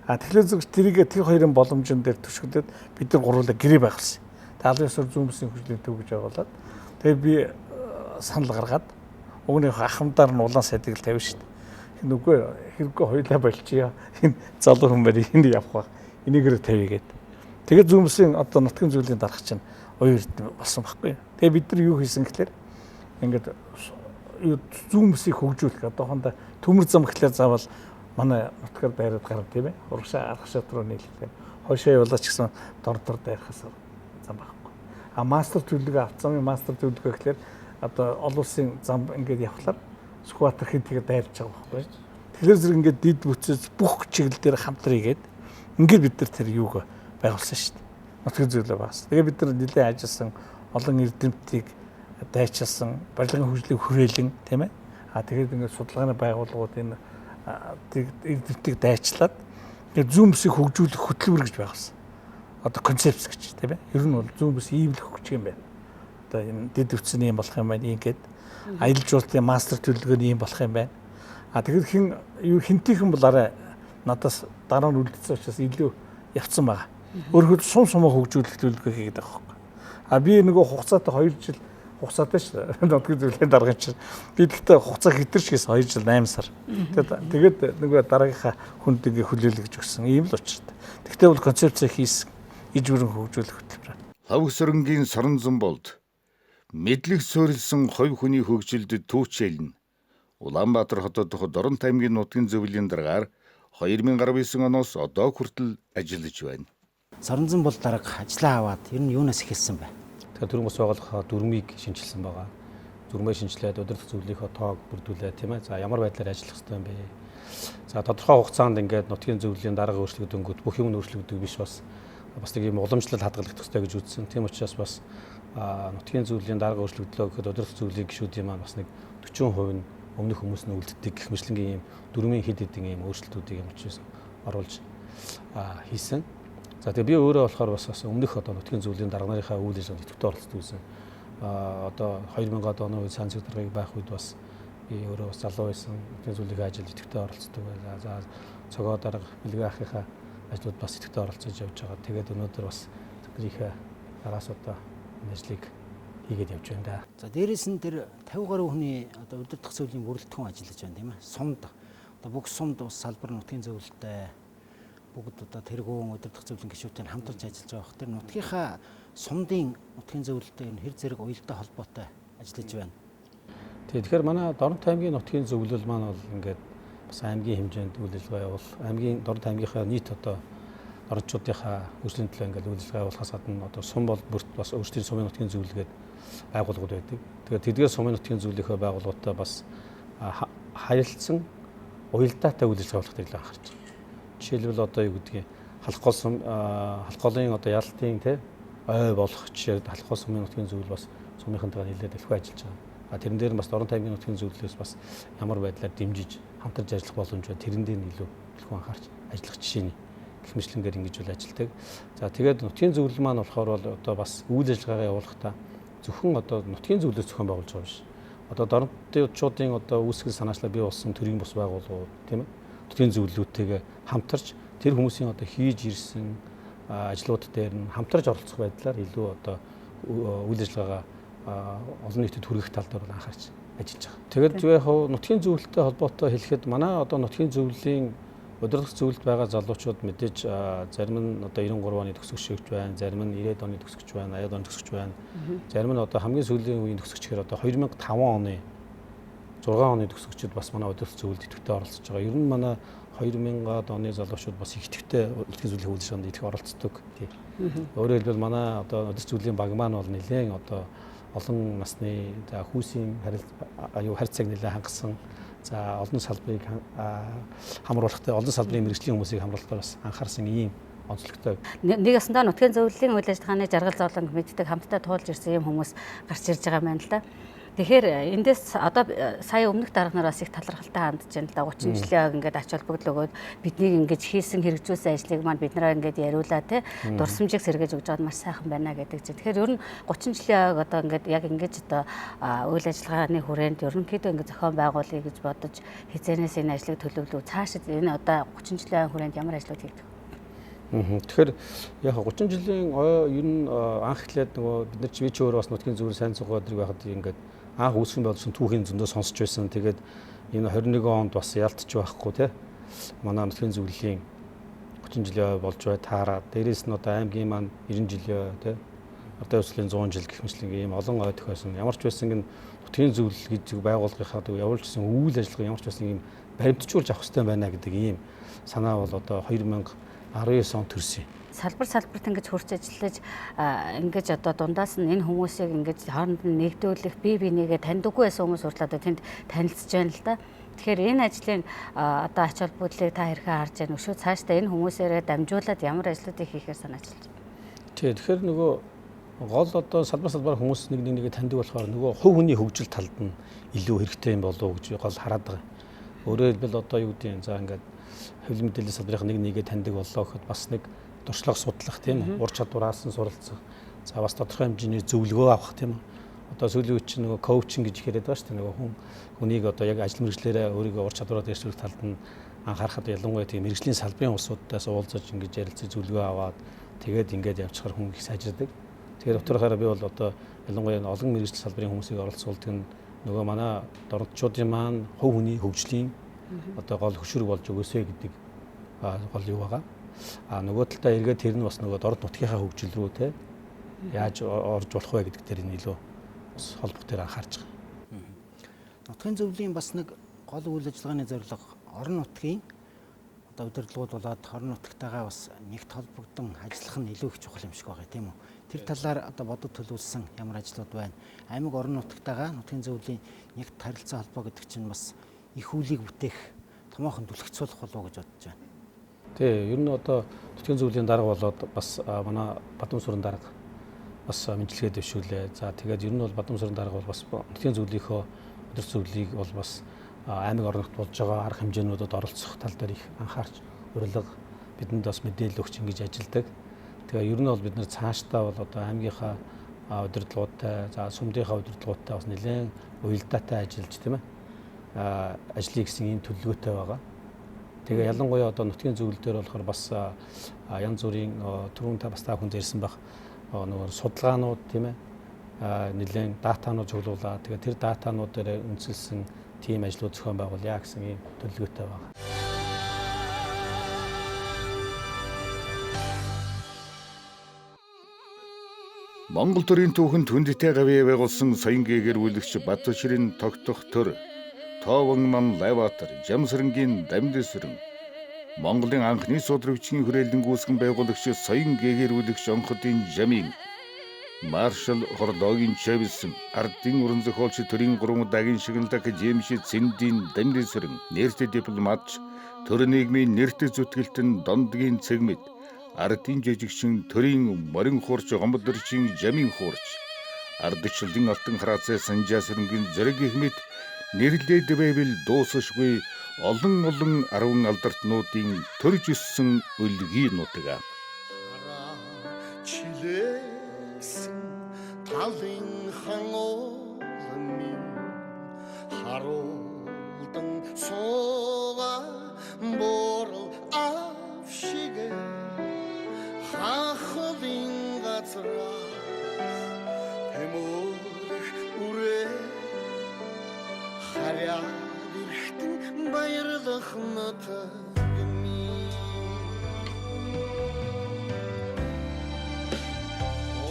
Тэгэхээр зөв тэрийг тэр хоёрын боломжн дээр төшгөлөд бид нар гурлаа гэрээ байгуулсан. Тэгээ албан ёсоор зүүн бүсийн хөгжлийн төв гэж байгуулад тэгээ би санал гаргаад өгнийх ахмадаар нь улаан сайдыг л тавина шүү дээ. Нүггүй хэрэггүй хоёлаа болчихё. Энэ залуу хүн барь энд явах баг. Энийгээр тавья гээд. Тэгээд зүүн бүсийн одоо нутгийн зөвлөлийн дарга чинь оюун эрдэнэ болсон байхгүй. Тэгээ бид нар юу хийсэн гэхээр ингээд зүүн бүсийг хөгжүүлэх одоохондоо төмөр зам гэхлээр заавал манай нутгаар дайраад гарна тийм ээ. Урагшаа аргашаат руу нийлэх. Хойшоо явуулаач гэсэн дордор дайрахаас зам байхгүй. Мастер төлөвлөгөө авцсан мастер төлөвлөгөө гэхлээр одоо олон улсын зам ингээд явхлаар Сүхбаатар хинтэйгээ дайрч байгаа байхгүй. Тэгэхээр зэрэг ингээд дид бүтцээс бүх чиглэл дээр хамтрийгээд ингээд бид нар тэр юуг байгуулсан шүү дээ. Нутгийн зөвлөлөө байгуулсан. Тэгээ бид нар нэлээд ажилласан, олон эрдэмтдийг дайчилсан, барилгын хөгжлийг хүрээлэн тийм ээ. Тэгээд ингээд судалгааны байгууллагууд энэ эрдэмтдийг дайчлаад ингээд зүүн бүсийг хөгжүүлэх хөтөлбөр гэж байгуулсан. Одоо концепц гэж тийм ээ. Ер нь бол зүүн бүс иймлэх хөгжих юм байна. Одоо энэ дид бүтцийн юм болох юм байна ингээд. Аялал жуулчлалын мастер төлөвлөгөө нь юм болох юм байна. Тэгэхээр хинтийнхэн бол арай надаас дараа нь үлдсэн учраас илүү явцсан байгаа. Өөрөөр сум сумаа хөгжүүлэх төлөвлөгөө хийгээд байгаа хэрэг. Би нөгөө хугацаатай 2 жил хугацаатай ш. Нутгийн зөвлөлийн даргын чинь би гэхдээ хугацаа хэтэрчгээс 2 жил 8 сар. Тэгээд нөгөө дараагийнхаа хүнд ингээ хүлээлгэж өгсөн ийм л учиртай. Тэгтээ бол концепцээ хийсэн иж бүрэн хөгжүүлэх хөтөлбөр. Лав Сөрөнгийн Соронзон болд мэдлэг суурилсан хувь хүний хөгжилдөд түүчээлнэ. Улаанбаатар хотод Дорнот аймгийн нутгийн зөвлөлийн даргаар 2019 оноос одоо хүртэл ажиллаж байна. Соронзон бол дарга ажиллаа аваад ер нь юунаас эхэлсэн бэ? Тэгэхээр төрийн бас байгууллага дүрмийг шинжилсэн байгаа. Дүрмээ шинжилээд удирдах зөвлөлийнхөө тоог бүрдүүлээ тийм ээ. За ямар байдлаар ажиллах ёстой юм бэ? За тодорхой хугацаанд ингээд нутгийн зөвлөлийн дарга өөрчлөгдөнгөт бүх юм өөрчлөгдөв биш бас нэг юм уламжлал хадгалагдах ёстой гэж үзсэн. Тийм учраас бас нутгийн зөвлөлийн дарга өөрчлөгдлөө гэхэд удирдах зөвлөлийн гишүүдийн маань бас нэг 40% нь өмнөх хүмүүс нь үлддэг гэх мэтлэнгийн ийм дөрвийн хэд хэдэн ийм өөрчлөлтүүдийг юм очиж оруулж хийсэн. За тэгээ би өөрөө болохоор бас өмнөх одоо нутгийн зөвлөлийн дарга нарын үйл ажиллагаанд идэвхтэй оролцдог байсан. Одоо 2000-ад оны үед сан зэг даргаыг байх үед бас би өөрөө бас залуу байсан. Нутгийн зөвлөлийн ажилд идэвхтэй оролцдог байлаа. За цогоо дарга бэлгээ ахыхаа ажлууд бас идэвхтэй оролцож явж байгаа. Тэгээд өнөөдөр бас тэрийнхээ араас одоо энэ ажлыг хийгээд явж байна да. За дээрээс нь тэр 50 гаруй хүний одоо удирдах зөвлөлийн бүрэлдэхүүн ажиллаж байна тийм ээ. Сумд одоо бүх сумд бас салбар нутгийн зөвлөлтөй бүгд одоо тэргүүн удирдах зөвлөлийн гишүүдтэй хамтарч ажиллаж байгаа. Тэр нутгийнхаа сумдын нутгийн зөвлөлтөй энэ хэр зэрэг уялдаа холбоотой ажиллаж байна. Тэгэхээр манай Дорнот аймгийн нутгийн зөвлөл маань бол ингээд бас аймгийн хэмжээнд үйл ажиллагаа явуул аймгийн Дорнот аймгийнхаа нийт одоо орчуудынхаа хөгжлийн төлөө ингээд үйл ажиллагаа явуулахаас гадна одоо сум бол бүрт бас өөрсдийн сумын нутгийн зөвлөлгээд байгууллагууд байдаг. Тэгээд тэдгээр сумын нутгийн зөвлөлийнхөө байгууллагуудтай бас харилцсан уялдаатай үйл ажиллагаа явуулахад илүү анхаарч байна. Жишээлбэл одоо юу гэдгийг халахгүй сум халхуулын одоо ялтын тий ой болох жишээ халахгүй сумын нутгийн зөвлөл бас сумынхантайгаа нэлээд их ажиллаж байгаа. Тэрэн дээр бас Дорнот аймгийн нутгийн зөвлөлөөс бас ямар байдлаар дэмжиж хамтарч ажиллах боломж байна. Тэрэн дээр нь илүү их анхаарч ажиллах жишээний гэх мэтлэнгээр ингэж үйл ажилтдаг. За тэгээд нутгийн зөвлөл маань болохоор бол одоо бас үйл ажиллагаагаа явуулахдаа зөвхөн одоо нутгийн зөвлөлөөс зохион байгуулж байгаа биш. Одоо Дорнотчуудын одоо үүсгэл санаачлал бий болсон төрийн бус байгууллагууд тийм ээ. Нутгийн зөвлөлүүдтэйгээ хамтарч тэр хүмүүсийн одоо хийж ирсэн ажлууд дээр нь хамтарч оролцох байдлаар илүү одоо үйл ажиллагаагаа олон нийтэд хүргэх тал дээр анхаарч ажиллаж байгаа. Тэгээд яг нутгийн зөвлөлтөй холбоотой хэлэхэд манай одоо нутгийн зөвлөлийн удирдах зөвлөлд байгаа залуучууд мэдээж зарим нь одоо 93 оны төгсөгч байна, зарим нь 90-ад оны төгсөгч байна, 80-ад оны төгсөгч байна. Зарим нь одоо хамгийн сүүлийн үеийн төгсөгч гэхээр одоо 2005 оны 6 оны төгсөгчид бас манай удирдах зөвлөлд идэвхтэй оролцож байгаа. Ер нь манай 2000-ад оны залуучууд бас их идэвхтэй нутгийн зөвлөлийн үйл ажиллагаанд идэх оролцдог. Өөрөөр хэлбэл манай одоо удирдах зөвлөлийн баг маань бол нэлээд одоо олон насны за хүүсийн харилцааг нэлээд хангасан. За олон салбарыг хамруулахтай олон салбарын мэргэжлийн хүмүүсийг хамруулахтай бас анхаарсан ийм онцлогтой. Нэг ясандаа нутгийн зөвлөлийн үйл ажиллагааны жаргал зовлон мэддэг хамтдаа туулж ирсэн юм хүмүүс гарч ирж байгаа юм байна л да. Тэгэхээр эндээс одоо сая өмнөх дарга нараас их талархалтай хандж байна л да. 30 жилийн ингээд ач холбогдол өгөөд биднийг ингээд хийсэн хэрэгжүүлсэн ажлыг маань бид нараа ингээд яриулаа те дурсамжийг сэргээж өгж байгаад маш сайхан байна гэдэг чинь. Тэгэхээр ер нь 30 жилийн одоо ингээд яг ингээд одоо үйл ажиллагааны хүрээнд ерөнхийдөө ингээд зохион байгуулъя гэж бодож хязгаарнаас энэ ажлыг төлөвлөв. Цаашид энэ одоо 30 жилийн хүрээнд ямар ажлууд хийдэг? Тэгэхээр яг 30 жилийн ер нь анх эхлээд нөгөө бид нар чи өөрөө бас нутгийн зөвлөлийн сайн цугаа өдрийг байхад ингээд анх үүсгэн болсон түүхийн зөндөө сонсч байсан. Тэгээд энэ 21 онд бас ялтч байхгүй тий. Манай нутгийн зөвлөлийн 30 жилийн болж бай таараад дээрээс нь одоо аймгийн маань 90 жилийн тий. Одоо өсвөлийн 100 жил гэх мэтлэн ийм олон ой тохиосон. Ямар ч байсан гин нутгийн зөвлөл гэж байгууллагынхаа явуулжсэн үйл ажиллагаа ямар ч байсан ийм баримтжуулж авах хэрэгтэй байна гэдэг ийм санаа бол одоо 2019 он төрсөн. Салбарт ингэж хурц ажиллаж ингэж одоо дундаас нь энэ хүмүүсийг ингэж хооронд нь нэгдүүлэх бие бинийгээ таньдаггүй байсан хүмүүс хүртэл одоо тэнд танилцж байна л да. Тэгэхээр энэ ажлын одоо ач холбогдлыг та хэрхэн харж байна? Өшөө цаашдаа энэ хүмүүсээрээ дамжуулаад ямар ажлуудыг хийхээр санаачилж байна? Тэгэхээр нөгөө гол одоо салбар хүмүүс нэгээ таньдаг болохоор нөгөө хувь хүний хөгжил талд нь илүү хэрэгтэй юм болов уу гэж гол хараад байгаа. Өөрөөр хэлбэл одоо юу гэдэг юм, за ингээд хэвлэл мэдээллийн салбарын нэгээ таньдаг боллоо гэхэд бас нэг туршлага судлах тийм үү? Ур чадвараас нь суралцах. За бас тодорхой хэмжээний зөвлөгөө авах тийм үү? Одоо сүүлийн үеч нөгөө коучинг гэж хэлээд байгаа шүү дээ. Нөгөө хүнийг одоо яг ажил мэргэжлээрээ өөрийгөө ур чадвараа дэвшүүлэх талд нь анхаарахад ялангуяа тийм мэргэжлийн салбарын улсуудаас уулзаж ингэж ярилцаж зөвлөгөө аваад тэгээд ингээд явчихаар хүн их сайжирдаг. Тэгэхээр утгаараа би бол одоо ялангуяа олон мэргэжил салбарын хүмүүсийг оролцуулдаг нь нөгөө манай дордчуудын маань хувь хүний хөгжлийн одоо гол хөшүүрэг болж өгөөсэй гэдэг гол юу байгаа. Нөгөө талдаа эргээд тэр нь бас нөгөө дорд нутгийнхаа хөгжил рүү те яаж орж болох вэ гэдэг дээр нь илүү бас холбох дээр анхаарч байгаа. Нутгийн зөвлөлийн бас нэг гол үйл ажиллагааны зорилго орон нутгийн одоо удирдлагууд болоод орон нутгатайгаа бас нэгт холбогдсон ажиллах нь илүү их чухал юм шиг байгаа тийм үү? Тэр талаар одоо бодод төлөвлөсөн ямар ажлууд байна? Аймаг орон нутгатайгаа нутгийн зөвлөлийн нэгт харилцаа холбоо гэдэг чинь бас их үлийг бүтээх томоохон түлхцүүлэх болов уу гэж бодож байна. Тий, ер нь одоо нутгийн зөвлөлийн дарга болоод бас манай Бадамсүрэн дарга бас мэдлэгээ дэвшүүлээ. За тэгээд ер нь бол Бадамсүрэн дарга бол бас нутгийн зөвлөлийнхөө өдөр зөвлөлийг бол бас аймаг орон нутгад болж байгаа арга хэмжээнүүдэд оролцох тал дээр их анхаарч урилга бидэнд бас мэдээлэл өгч ингэж ажилладаг. Тэгээ ер нь бол бид нар цаашдаа бол одоо аймгийнхаа удирдлагуудтай, за сумдынхаа удирдлагуудтай бас нэлээд уялдаатай ажиллаж тийм ээ ажлыг гэсэн ийм төлөвлөгөөтэй байгаа. Тэгээ ялангуяа одоо нутгийн зөвлөл дээр болохоор бас янз бүрийн түрүүн та бас та хүн ирсэн баг нөгөө судалгаанууд тийм ээ нэлээд датанууд цуглуулаад тэгээ тэр датанууд дээр үндэслэн тийм ажлууд зохион байгуулъя гэсэн ийм төлөвлөгөөтэй байна. Монгол төрийн түүхэнд хүндэтэй гавьяа байгуулсан соён гээгэрүүлэгч Бадбаширын тогтох төр, Тоовон ман Лаватар, Жамсрынгийн Дамдэсрэн, Монголын анхны судрагчийн хүрээлэн гүйцэн байгуулагч соён гээгэрүүлэгч Онходын Жамин, Маршал Хордогийн Чавилсан, ардын уран зохиолч төрийн 3 удаагийн шагналдаг Жемшид Сэндийн Дамдэсрэн, нэртэй дипломатч, төр нийгмийн нэртэй зүтгэлтэн Дондгийн Цэгмэд, ардын жижигчин төрийн морин хуурч Гомбодорчин Жамин хуурч, ардчлалын алтан хараацай Санжаасрынгийн зэрэг ихмэд нэрлээд байвал дуусашгүй олон 10 алдартнуудын төрж өссөн үлгий нутаг. Талын хан олмын харуулдан сууга борол авшигэ хахлын газраас тэмүүлэх үрээ харяа эрхтэн баярлах нутаг минь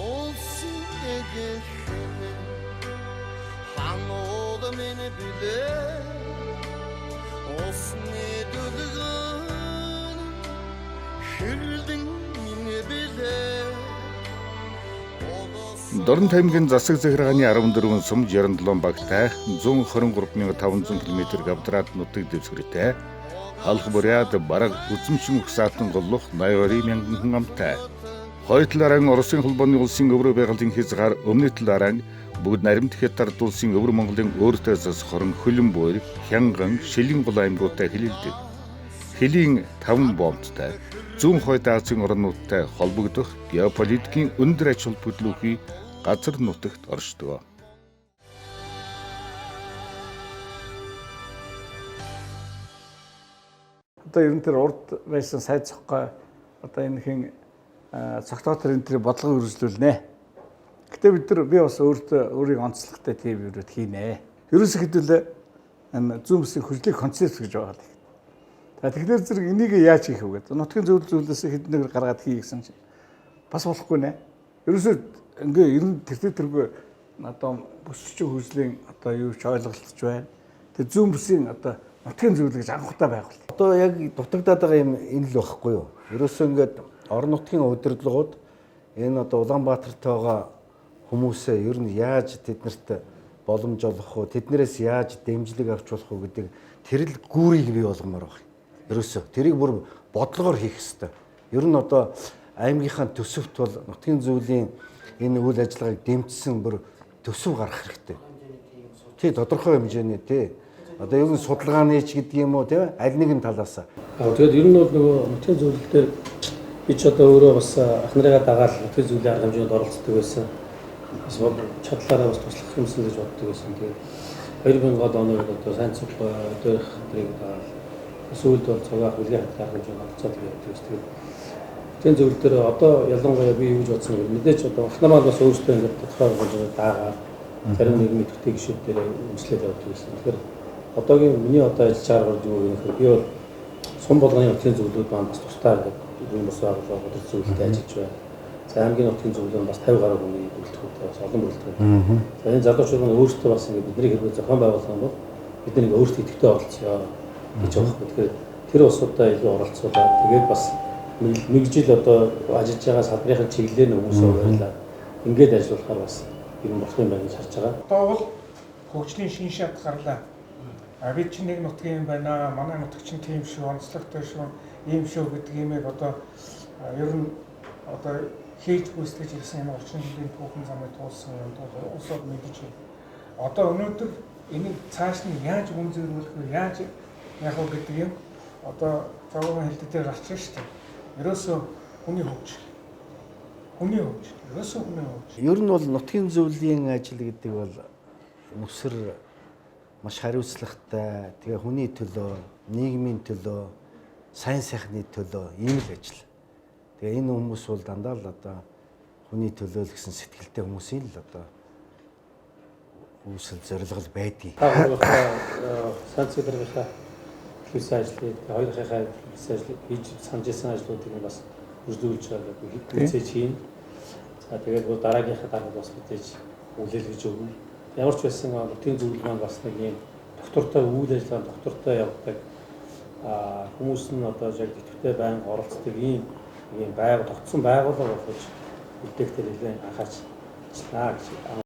олсын эгэрхэнэ ханууд минь билээ осны дүлгэн хэрдэн Дорн таймгийн засаг захиргааны 14 сум 67 багтай 123,500 км гавдраад нутаг дэвсгэртэй халх буряд бараг үзэмшин ухсаатан голлох 82 мянган хүн амтай. Хойтлаараа Оросын холбооны улсын өврөө байгууллагын хязгаар өмнөд талаараа бүгд наримт хятад улсын өвөр Монголын өөртөө засахорон хөлөн буур, хянган, шилэн гол аймагуудтай хилэлдэг. Хэлийн 5 бомбтой зүүн хойд Азийн орнуудтай холбогдох геополитикийн өндөр ач холбогдлын газар нутагт оршдог. Одоо ер нь тэр урд байсан сайд цоггой одоо энэ хин цогтоотор энэ тэр бодлого үргэлжлүүлнэ. Гэтэ бид нар би бас өөрийг онцлогтой тийм юурууд хийнэ. Ерөөсөө хэдүүлээ энэ зүүн бүсийн хөгжлийн концепт гэж байгаа л. Тэгэхээр зэрэг энийг яаж хийх вэ гэдэг. Нутгийн зөвлөлөөс хэднээр гаргаад хий гэсэн чинь бас болохгүй нэ. Ерөөсөө ингээ ер нь тэргүй одоо бүсчин хөгжлийн одоо юу ч ойлголтч байна. Тэр зүүн бүсийн одоо нутгийн зөвлөлийг анхудаа байгуул. Одоо яг дутагдаад байгаа юм энэ л байхгүй юу? Ерөөсөө ингээд орон нутгийн удирдлагууд энэ одоо Улаанбаатарт байгаа хүмүүсээ ер нь яаж тэднэрт боломж олох уу, тэднэрээс яаж дэмжлэг авч болох уу гэдэг тэр л гүүрийг бий болгомоор байна. Ерөөсөө тэрийг бүр бодлогоор хийх хэрэгтэй. Ер нь одоо аймгийнхаа төсөвт бол нутгийн зөвлөлийн энэ үйл ажиллагааг дэмжсэн бүр төсөв гаргах хэрэгтэй. Тий, тодорхой хэмжээний тий. Одоо ер нь судалгааны ч гэдэг юм уу тий, аль нэгэн талаас. Тэгээд ер нь бол нөгөө нутгийн зөвлөл дээр би ч одоо өөрөө бас ах нарыгаа дагаад нутгийн зөвлөлийн арга хэмжээнд оролцдог байсан. Бас чадлаараа бас туслах юмсан гэж боддог байсан. Тэгээд 2000 оны үед одоо сайн цуг дээрх тэрийг сүүлд бол цагаах үлгийн арга хэмжээнд оролцоод байдаг гэсэн. Тэгээд зөвлөл дээр одоо ялангуяа би юу гэж бодсон бэ? Мэдээж одоо ах нар бас өөрсдөө ингээд тодорхой хэмжээнд дагаад зарим нийгмийн төстэй гишүүд дээр өмслээд явдаг гэсэн. Тэгэхээр одоогийн миний одоо ажиллаж байгаа бол юу гэхээр би бол сум болгоны нутгийн зөвлөлүүд маань бас тусдаа гэдэг юм бас бодлого зөвлөлтэй ажиллаж байна. За аймгийн нутгийн зөвлөл бас 50 гаруй хүний бүрэлдэхүүнтэй бас олон бүрэлдэхүүн. За энэ залуучууд маань өөрсдөө бас ингэ бидний хэрэг зохион байгуулсан бол бид нэг өөрсдөө идэвхтэй оролцъё гэж байгаа. Тэгэхээр тэр усудаа илүү оролцуулаад тэгээд бас мэргэжил одоо ажиллаж байгаа салбарын чиглэлээр хүмүүсээ урьлаа ингээд ажиллахаар бас юм болох юм байна гэж харж байгаа. Одоо бол хөгжлийн шин шат гарлаа. Бид чинь нэг нутгийн юм байна. Манай нутаг чинь тийм шүү, онцлогтой шүү, ийм шүү гэдэг юмыг одоо ер нь одоо хийж гүйцэтгэж ирсэн энэ 30 жилийн түүхэн замыг туулсан юм бол улс орн мэдэж байна. Одоо өнөөдөр энийг цааш нь яаж үнзэрлүүлэх вэ? Яаж яг уу гэдэг юм одоо цагаан хэлдэг дээр гарч ирж шүү дээ. Ерөөсөө хүний хөгжил. Ерөөсөө хүний хөгжил. Ер нь бол нутгийн зөвлөлийн ажил гэдэг бол нүсэр маш хариуцлагатай, тэгээ хүний төлөө, нийгмийн төлөө, сайн сайхны төлөө ийм л ажил. Тэгээ энэ хүмүүс бол дандаа л одоо хүний төлөө л гэсэн сэтгэлтэй хүмүүсийн л одоо үүсэл зорилго байдгийг. Санцэг дэргэхэ хийсэн ажлыг, хоёрынхаа хийсэн ажлыг хийж санаж ирсэн ажлуудыг бас үргэлжлүүлж байгаа хэвчээж хийн. За тэгээд дараагийнхаа дараа бас мэдээж үлээлгэж өгнө. Ямар ч байсан нутгийн зөвлөл маань бас нэг юм доктортой үйл ажиллагаа доктортой явдаг хүмүүс нь одоо яг идэвхтэй байнга оролцдог ийм тогтсон байгууллага болгож үлдэхтэй нэлээд анхаарч ажиллана гэж.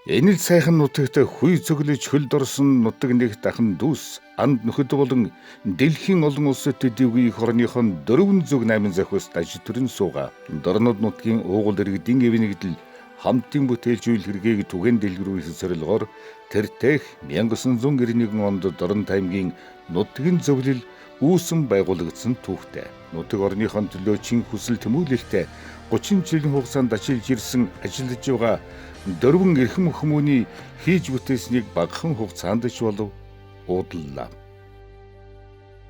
Энэ л сайхан нутагт хүй цөглөж хөлд орсон нутаг нэг дахин дүүс анд нөхөд болон дэлхийн олон улсад төдийгүй их орныхон 408 захиус даж төрн сууга. Дорнод нутгийн уугуул иргэдийн эв нэгдэл хамтын бүтээлжүүл хэргийг түгээн дэлгэрүүлэх зорилгоор тэртех 1991 онд Дорнод аймгийн нутгийн зөвлөл үүсэн байгуулагдсан түүхтэй. Нутаг орныхон төлөө чин хүсэл тэмүүлэлтэй 30 жилийн хугацаанд ажиллаж ирсэн ажиллаж байгаа дөрвөн эрхэм хүмүүний хийж бүтээснийг багахан хугацаанд ч болов уудлаа.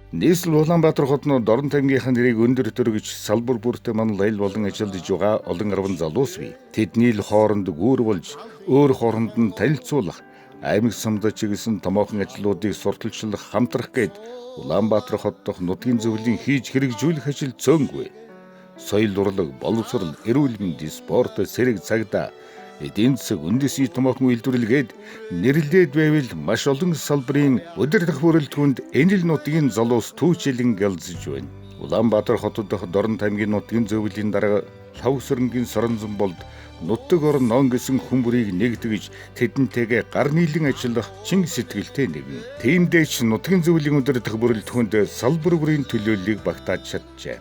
Нийслэл Улаанбаатар хотно Дорнод аймгийнхаа нэрийг өндөр төрөгж салбар бүртээ манлайл болон ажиллаж байгаа олон арван залуус бий. Тэдний л хооронд гүүр болж өөр хооронд нь танилцуулах, аймаг самдаа чиглэсэн томоохон ажлуудыг сурталчлах, хамтрах гээд Улаанбаатар хот дахь нутгийн зөвлөлийн хийж хэрэгжүүлэх ажил цөөнгүй. Соёл урлаг, боловсрол, эрүүл мэндийн спорт, цэрэг цагдаа, эдийн засаг, үндэсний томоохон үйлдвэрлэгээд нэрлээд байвал маш олон салбарын өдөр дах бүрэлдэхүүнд энэ л нутгийн залуус түүчилэн гэлзэж байна. Улаанбаатар хотод дахь Дорнод аймгийн нутгийн зөвлөлийн дарга Лавсрынгийн Соронзон болд нутаг орон ноон гэсэн хүмүүрийг нэгтгэж тэдэнтэйгээ гар нийлэн ажиллах чин сэтгэлтэй нэгэн. Тиймдээ ч нутгийн зөвлөлийн өдөр дах бүрэлдэхүүнд салбар бүрийн төлөөллийг багтааж чаджээ.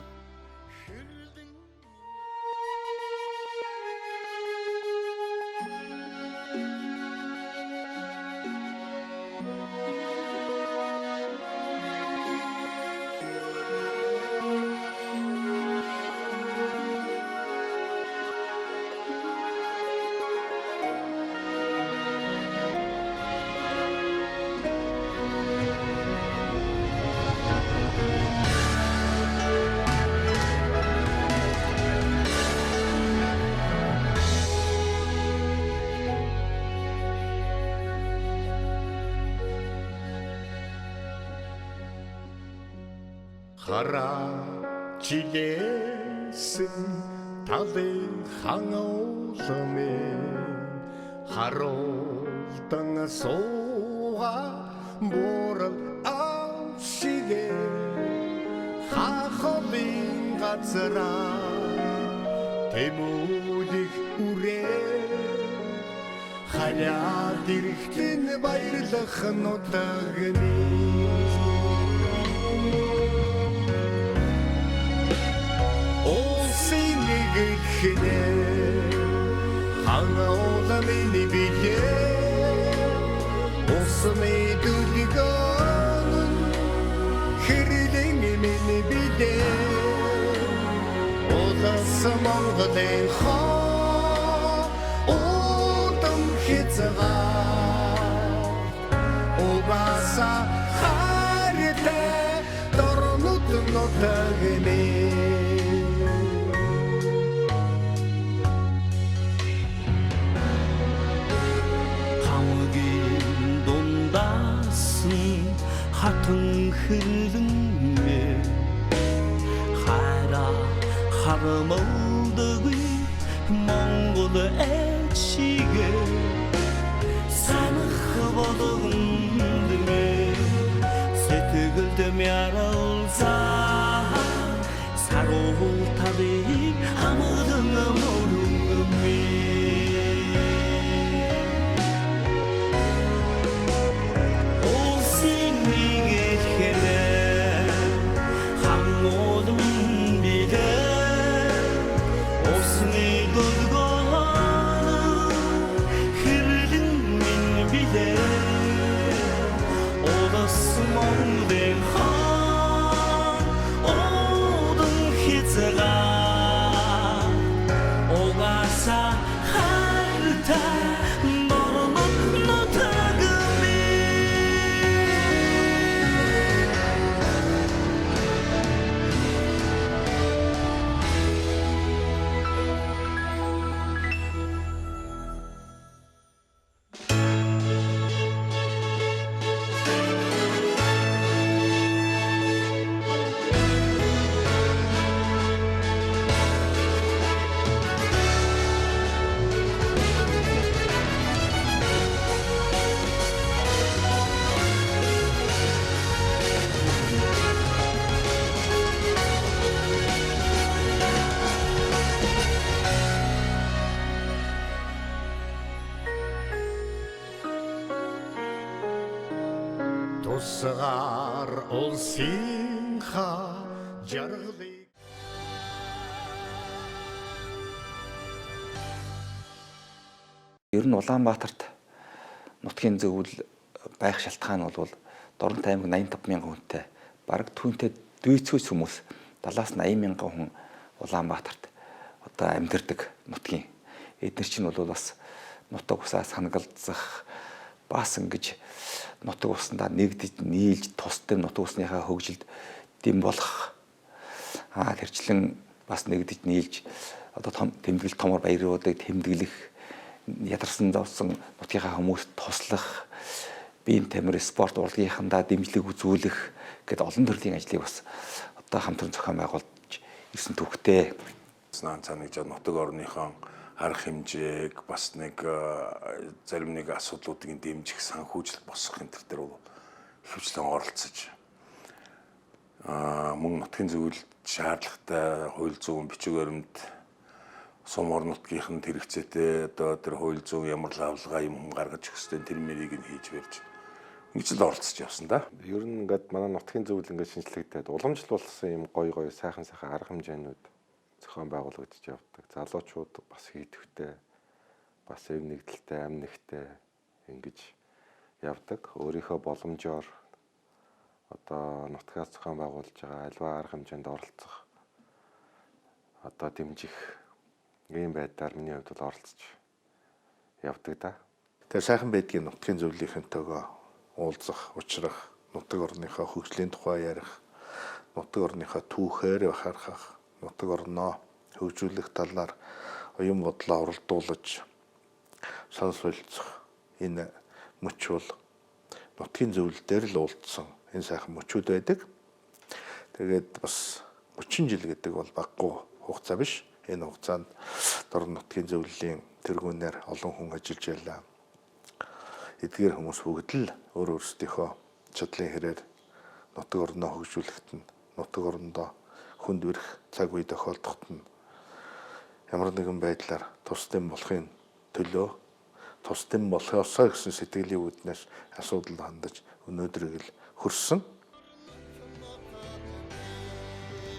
Хара жилэсэн талын хангалтмэ харолтан сууга борол авшигэ хахолын газара тэмүүлэх үрээ хараад ирэхтэн баярлах нутагны Улсын нэг ихнэ хангауланы билээ Усны дүлгэн хэрлийн миний билээ Улас Монголын удам хязгаар Угааса хартай дорнод нутагны хатан хэрлэнмэ хараа харамалдаггүй Монгол элчигэ санах болгондмэ сэтгэлд мярлзаа саруу тавыг хамадан мөрөмэ Тусгаар улсынхаа жаргалыг Ер нь Улаанбаатарт нутгийн зөвлөл байх шалтгаан бол Дорнот аймаг 85 мянган хүнтэй бараг түүнтэй дүйцгүйс хүмүүс 70-80 мянган хүн Улаанбаатарт одоо амьдардаг нутгийн эдгээр чинь бол бас нутаг усаа санагалзах бас ингэж нутаг усандаа нэгдэж нийлж тустай нутаг усныхаа хөгжилд дэм болох тэрчлэн бас нэгдэж нийлж одоо том тэмдэглэл томор баяруудыг тэмдэглэх ядарсан зовсон нутгийнхаа хүмүүст туслах биеийн тамир спорт урлагийнхандаа дэмжлэг үзүүлэх гэдэг олон төрлийн ажлыг бас одоо хамтран зохион байгуулж ирсэн түүхтэй. Цаан нэг жоо нутаг орныхон арга хэмжээг бас нэг зарим нэг асуудлуудыг дэмжих санхүүжилт босгох энэ төр дээр хөвчлэн оролцож мөн нутгийн зөвлөлд шаардлагатай хууль зүйн бичиг баримт сум орон нутгийнхэн хэрэгцээтэй одоо тэр хууль зүйн ямар лавлгаа юм гаргаж өгөх ёстой тэр мэрийг нь хийж барьж ингэж л оролцож явсан да. Ер нь ингээд манай нутгийн зөвлөл ингээд шинжлэгдээд уламжлуулсан юм гоё сайхан арга хэмжээнүүд зохион байгуулагдаж явдаг. Залуучууд бас хийдвэхтэй, бас эв нэгдэлтэй, амь нэгтэй ингэж явдаг. Өөрийнхөө боломжоор одоо нутгаас зохион байгуулж байгаа альва арга хэмжээнд оролцох одоо дэмжих ийм байдлаар миний хувьд бол оролцож явдаг да. Тэр сайхан байдгийн нутгийн зөвлөлийнхэнтэйгөө уулзах, уулзрах, нутаг орныхоо хөгжлийн тухай ярих, нутаг орныхоо түүхээр бахархах, нутаг орноо хөгжүүлэх талаар оюун бодлоо уралдуулж санал солилцох энэ мөч бол нутгийн зөвлөл дээр л уулзсан энэ сайхан мөчүүд байдаг. Тэгээд бас 30 жил гэдэг бол баггүй хугацаа биш. Энэ хугацаанд Дорн нутгийн зөвлөлийн тэргүүнээр олон хүн ажиллаж байлаа. Эдгээр хүмүүс бүгд л өөр өөрсдийнхөө чадлын хэрээр нутаг орноо хөгжүүлэхэд нь нутаг орондоо хүнд бүрэх цаг үе тохиолдоход нь ямар нэгэн байдлаар тусдын болохын төлөө тусдим болохоосоо гэсэн сэтгэлийн үүднээс асуудал хандаж өнөөдрийг л хөрсөн.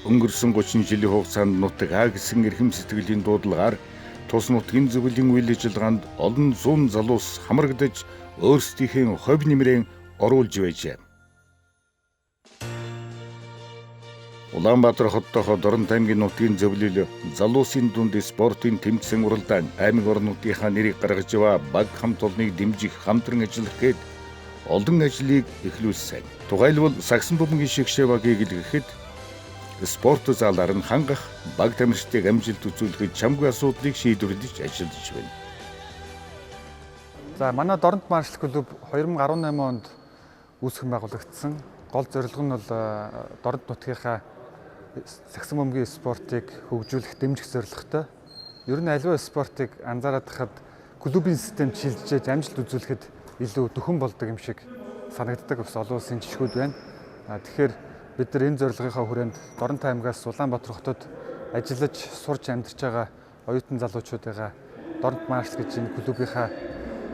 Өнгөрсөн 30 жилийн хугацаанд нутаг А гэсэн эрхэм сэтгэлийн дуудлагаар тус нутгийн зөвлөлийн үйл ажиллагаанд олон зуун залуус хамрагдаж өөрсдийнхээ хувь нэмрээ оруулж байжээ. Улаанбаатар хотдоо Дорнот аймгийн нутгийн зөвлөл залуусын дунд спортын тэмцээн уралдаан аймаг орон нутгийнхаа нэрийг гаргаж яваа баг хамт олныг дэмжих хамтран ажиллах гээд олон ажлыг эхлүүлсэн. Тухайлбал сагсан бөмбөгийн шигшээ багийг илгэхэд спорт залаар нь хангах баг тамирчдыг амжилт үзүүлэхэд чамгүй асуудлыг шийдвэрлэж ажиллаж байна. За манай Дорнот маршал клуб 2018 онд үүсгэн байгуулагдсан. Гол зорилго нь бол Дорнот нутгийнхаа сагсан бөмбөгийн спортыг хөгжүүлэх дэмжих зорилготой. Ер нь аливаа спортыг анзаараад хахад клубын системд шилжиж амжилт үзүүлэхэд илүү дөхөн болдог юм шиг санагддаг бас олон улсын жишгүүд байна. Тэгэхээр бид нар энэ зорилгынхаа хүрээнд Дорнот аймгаас Улаанбаатар хотод ажиллаж сурч амьдарч байгаа оюутан залуучуудаа Дорнот маршал гэж энэ клубийнхаа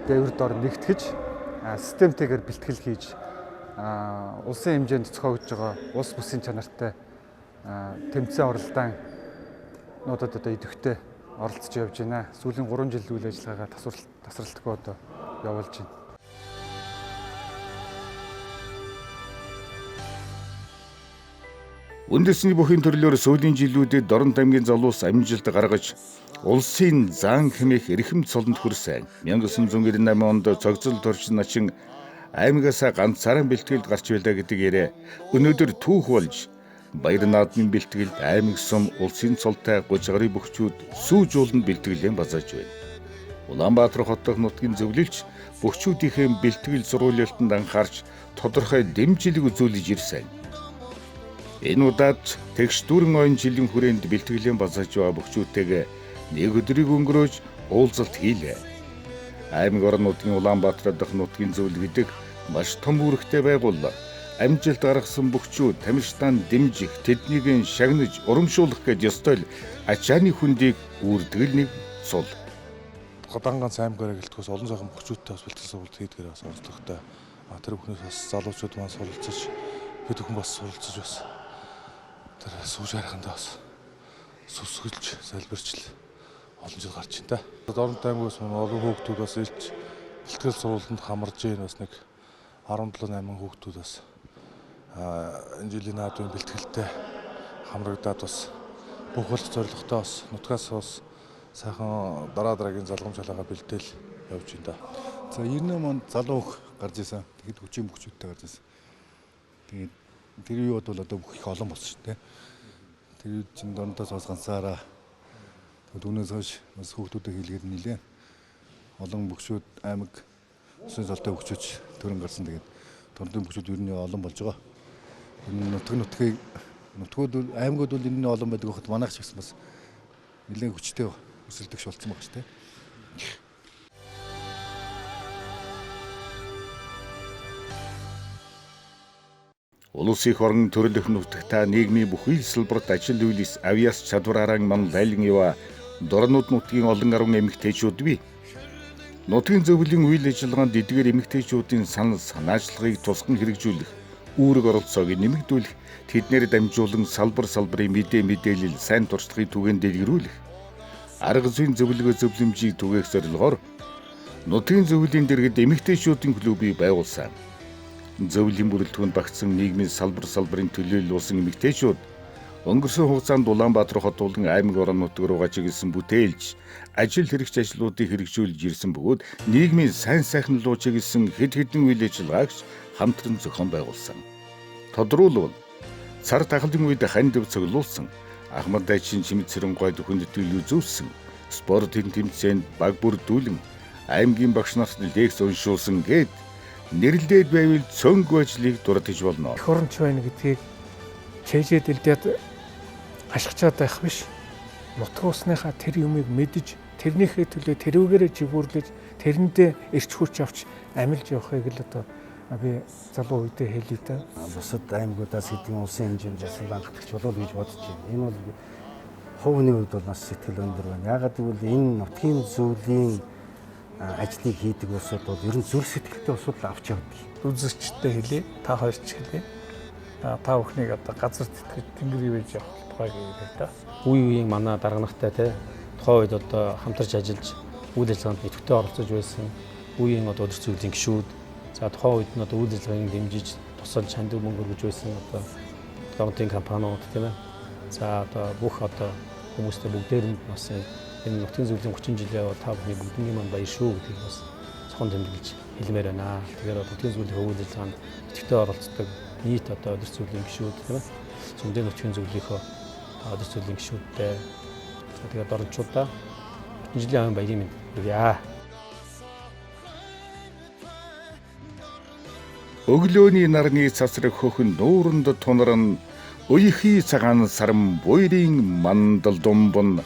дэвэр дор нэгтгэж системтэйгээр бэлтгэл хийж улсын хэмжээнд зохиогдож байгаа улс бүсийн чанартай тэмцээн оролдаануудад одоо идэвхтэй оролцож явж байна. Сүүлийн 3 жил үйл ажиллагаагаа тасралтгүй одоо явуулж байна. Үндэсний бүхий төрлөөр сүүлийн жилүүдэд Дорнот аймгийн залуус амжилт гаргаж улсын зан хэмээх эрхэм цолонд хүрсэн. 1998 онд цогцол туршин начин аймгаасаа ганцаараа бэлтгэлд гарч байлаа гэдэг яриа өнөөдөр түүх болж баяр наадмын бэлтгэлд аймаг сум улсын цолтой 30 гаруй бөхчүүд сүүж ууланд бэлтгэлэн базааж байна. Улаанбаатар хотын нутгийн зөвлөлч бөхчүүдийн бэлтгэл сургуулиалтанд анхаарч тодорхой дэмжлэг үзүүлж ирсэн. Энэ удаад тэгш дүүрэн ойн жилийн хүрээнд бэлтгэлэн базааж байгаа бөхчүүдтэйгээ нэг өдрийг өнгөрөөж уулзалт хийлээ. Аймаг орон нутгийн Улаанбаатар дахь нутгийн зөвлөл гэдэг маш том үүрэгтэй байгууллага амжилт гаргасан бөхчүүд тамирчдаа дэмжих, тэднийг шагнаж, урамшуулах гэж ёстой л ачааны хүндийг үрдгэл нэг цул. Ганц аймгаараа гэлтгээс олон сайхан бөхчүүдтэй бас бэлтгэл сургалт хийдгээр бас онцлогтой. Тэр бүхнээс бас залуучууд маань суралцаж, бид бүхэн бас суралцаж бас тэр сууж харахандаа бас сүсгэлж, залбирч олон жил гарч байна та. Дорнот аймгаас олон хүүхдүүд бас илж бэлтгэл сургалтанд хамарж ийн бас нэг 17-8 хүүхдүүд бас энэ жилийн наадмын бэлтгэлтэй хамрагдаад бас бүх болох зорилготой бас нутгаас бас сайхан дараагийн залгамж халаагаа бэлдээл явж байна да. За 98 онд залуу хөх гарч исэн. Тэгэхэд хүчин бөхчүүдтэй гарч исэн. Тэгээд тэр үед бол одоо бүх их олон болсон шүү дээ. Тэр үед чинь Дорнотоос бас ганцаараа түүнээс хойш бас хүүхдүүдэд хэлгээд нилээ. Олон бөхчүүд аймаг усын цолтой бөхчүүд төрөн гарсан. Тэгээд Дорнотын бөхчүүд ер нь олон болж байгаа. Энэ нутгууд аймагуд бол энэ олон байдаг хот манайх ч гэсэн бас нэлээд хүчтэй өсөлтөгч болсон байгаа шүү дээ. Улс их орон төрөлх нутагта нийгмийн бүхий л салбарт ажил үйлс авьяас чадвараараа ман лайлан яваа Дорнот нутгийн олон гаруй эмэгтэйчүүд бий. Нутгийн зөвлөлийн үйл ажиллагаанд эдгээр эмэгтэйчүүдийн санал санаачлагыг тусган хэрэгжүүлэх, үүрэг оролцоог нэмэгдүүлэх, тэднэр дамжуулан салбарын мэдээлэл сайн туршлагыг түгээн дэлгэрүүлэх, арга зүйн зөвлөгөө зөвлөмжийг түгээх зорилгоор нутгийн зөвлөлийн дэргэд эмэгтэйчүүдийн клубыг байгуулсан. Зөвлөлийн бүрэлдэхүүнд багтсан нийгмийн салбарын төлөөлөл эмэгтэйчүүд өнгөрсөн хугацаанд Улаанбаатар хот болон аймаг орон нутаг руугаа чиглэсэн бүтээлж, ажил хэрэгч ажлуудыг хэрэгжүүлж ирсэн бөгөөд нийгмийн сайн сайхан руу чиглэсэн хэд хэдэн үйл ажиллагаагч хамтран зохион байгуулсан. Тодруулбал цар тахлын үед хандив цуглуулсан, Ахмад дайчин чимэд цэрэн гой хүндэтгэл үзүүлсэн, спортын тэмцээнд баг бүрдүүлэн, аймгийн багш нарт лекц уншуулсан гээд нэрлэлээд байвал цөөнгүй ажлыг дурдж болно. Эх оронч байна гэдгийг чэйжэд илдээд ашигчаад байх биш. Нутаг усныхаа тэр юмыг мэдж, тэрнийхээ төлөө тэрүүгээрээ жигүүрлэж, тэрэндээ эрч хүч авч амилж явахыг л одоо би залуу үедээ хэлээ да. Бусад аймагуудаас хэдийн улсын хэмжээнд засвар хангалтч болов гэж бодож байна. Энэ бол хувийн хувьд бол маш сэтгэл өндөр байна. Яагаад гэвэл энэ нутгийн зөвлөлийн ажлыг хийдэг улсууд бол ер нь зүрх сэтгэлтэй улсууд л авч явдаг. Үзэгчтэй хэлээ, та хоёр ч хэлээ. Та бүхнийг одоо газар тэтгэж тэнгэр ивэж явах тухай гэлээ да. Үе үеийн манай дарга нартай те тухайн үед одоо хамтарч ажиллаж үйл ажиллагаанд идэвхтэй оролцож байсан үеийн одоо өдөр зүйлийн гишүүд за тухайн үед нь одоо үйл ажиллагааг дэмжиж тусалж хандив мөнгө өргөж байсан одоо гомтын компаниуд тийм ээ. За одоо бүх одоо хүмүүстэй бүгдээр нь бас энэ нутгийн зөвлөлийн 30 жилийн яваа та бүхний бүгдний маань баяр шүү гэдгийг бас цохон тэмдэглэж хэлмээр байна. Тэгэхээр нутгийн зөвлөлийн үйл ажиллагаанд идэвхтэй оролцдог нийт одоо өдөр зөвлөлийн гишүүд тийм ээ. Сүмдээ нутгийн зөвлөлийнхөө өдөр зөвлөлийн гишүүдтэй тэгээд оролцоодаа жилийн авийн баярын мэнд хүргье. Өглөөний нарны цасраг хөхн нууранд тунаран уйхи цагаан сарам буйрын мандал думбан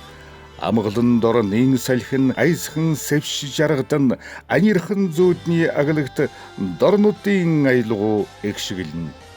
амгалан дор нин салхин айсхан сэвш жаргадан анирхан зүүдний аглагт дорнуудын аялгуу эгшгэлнэ.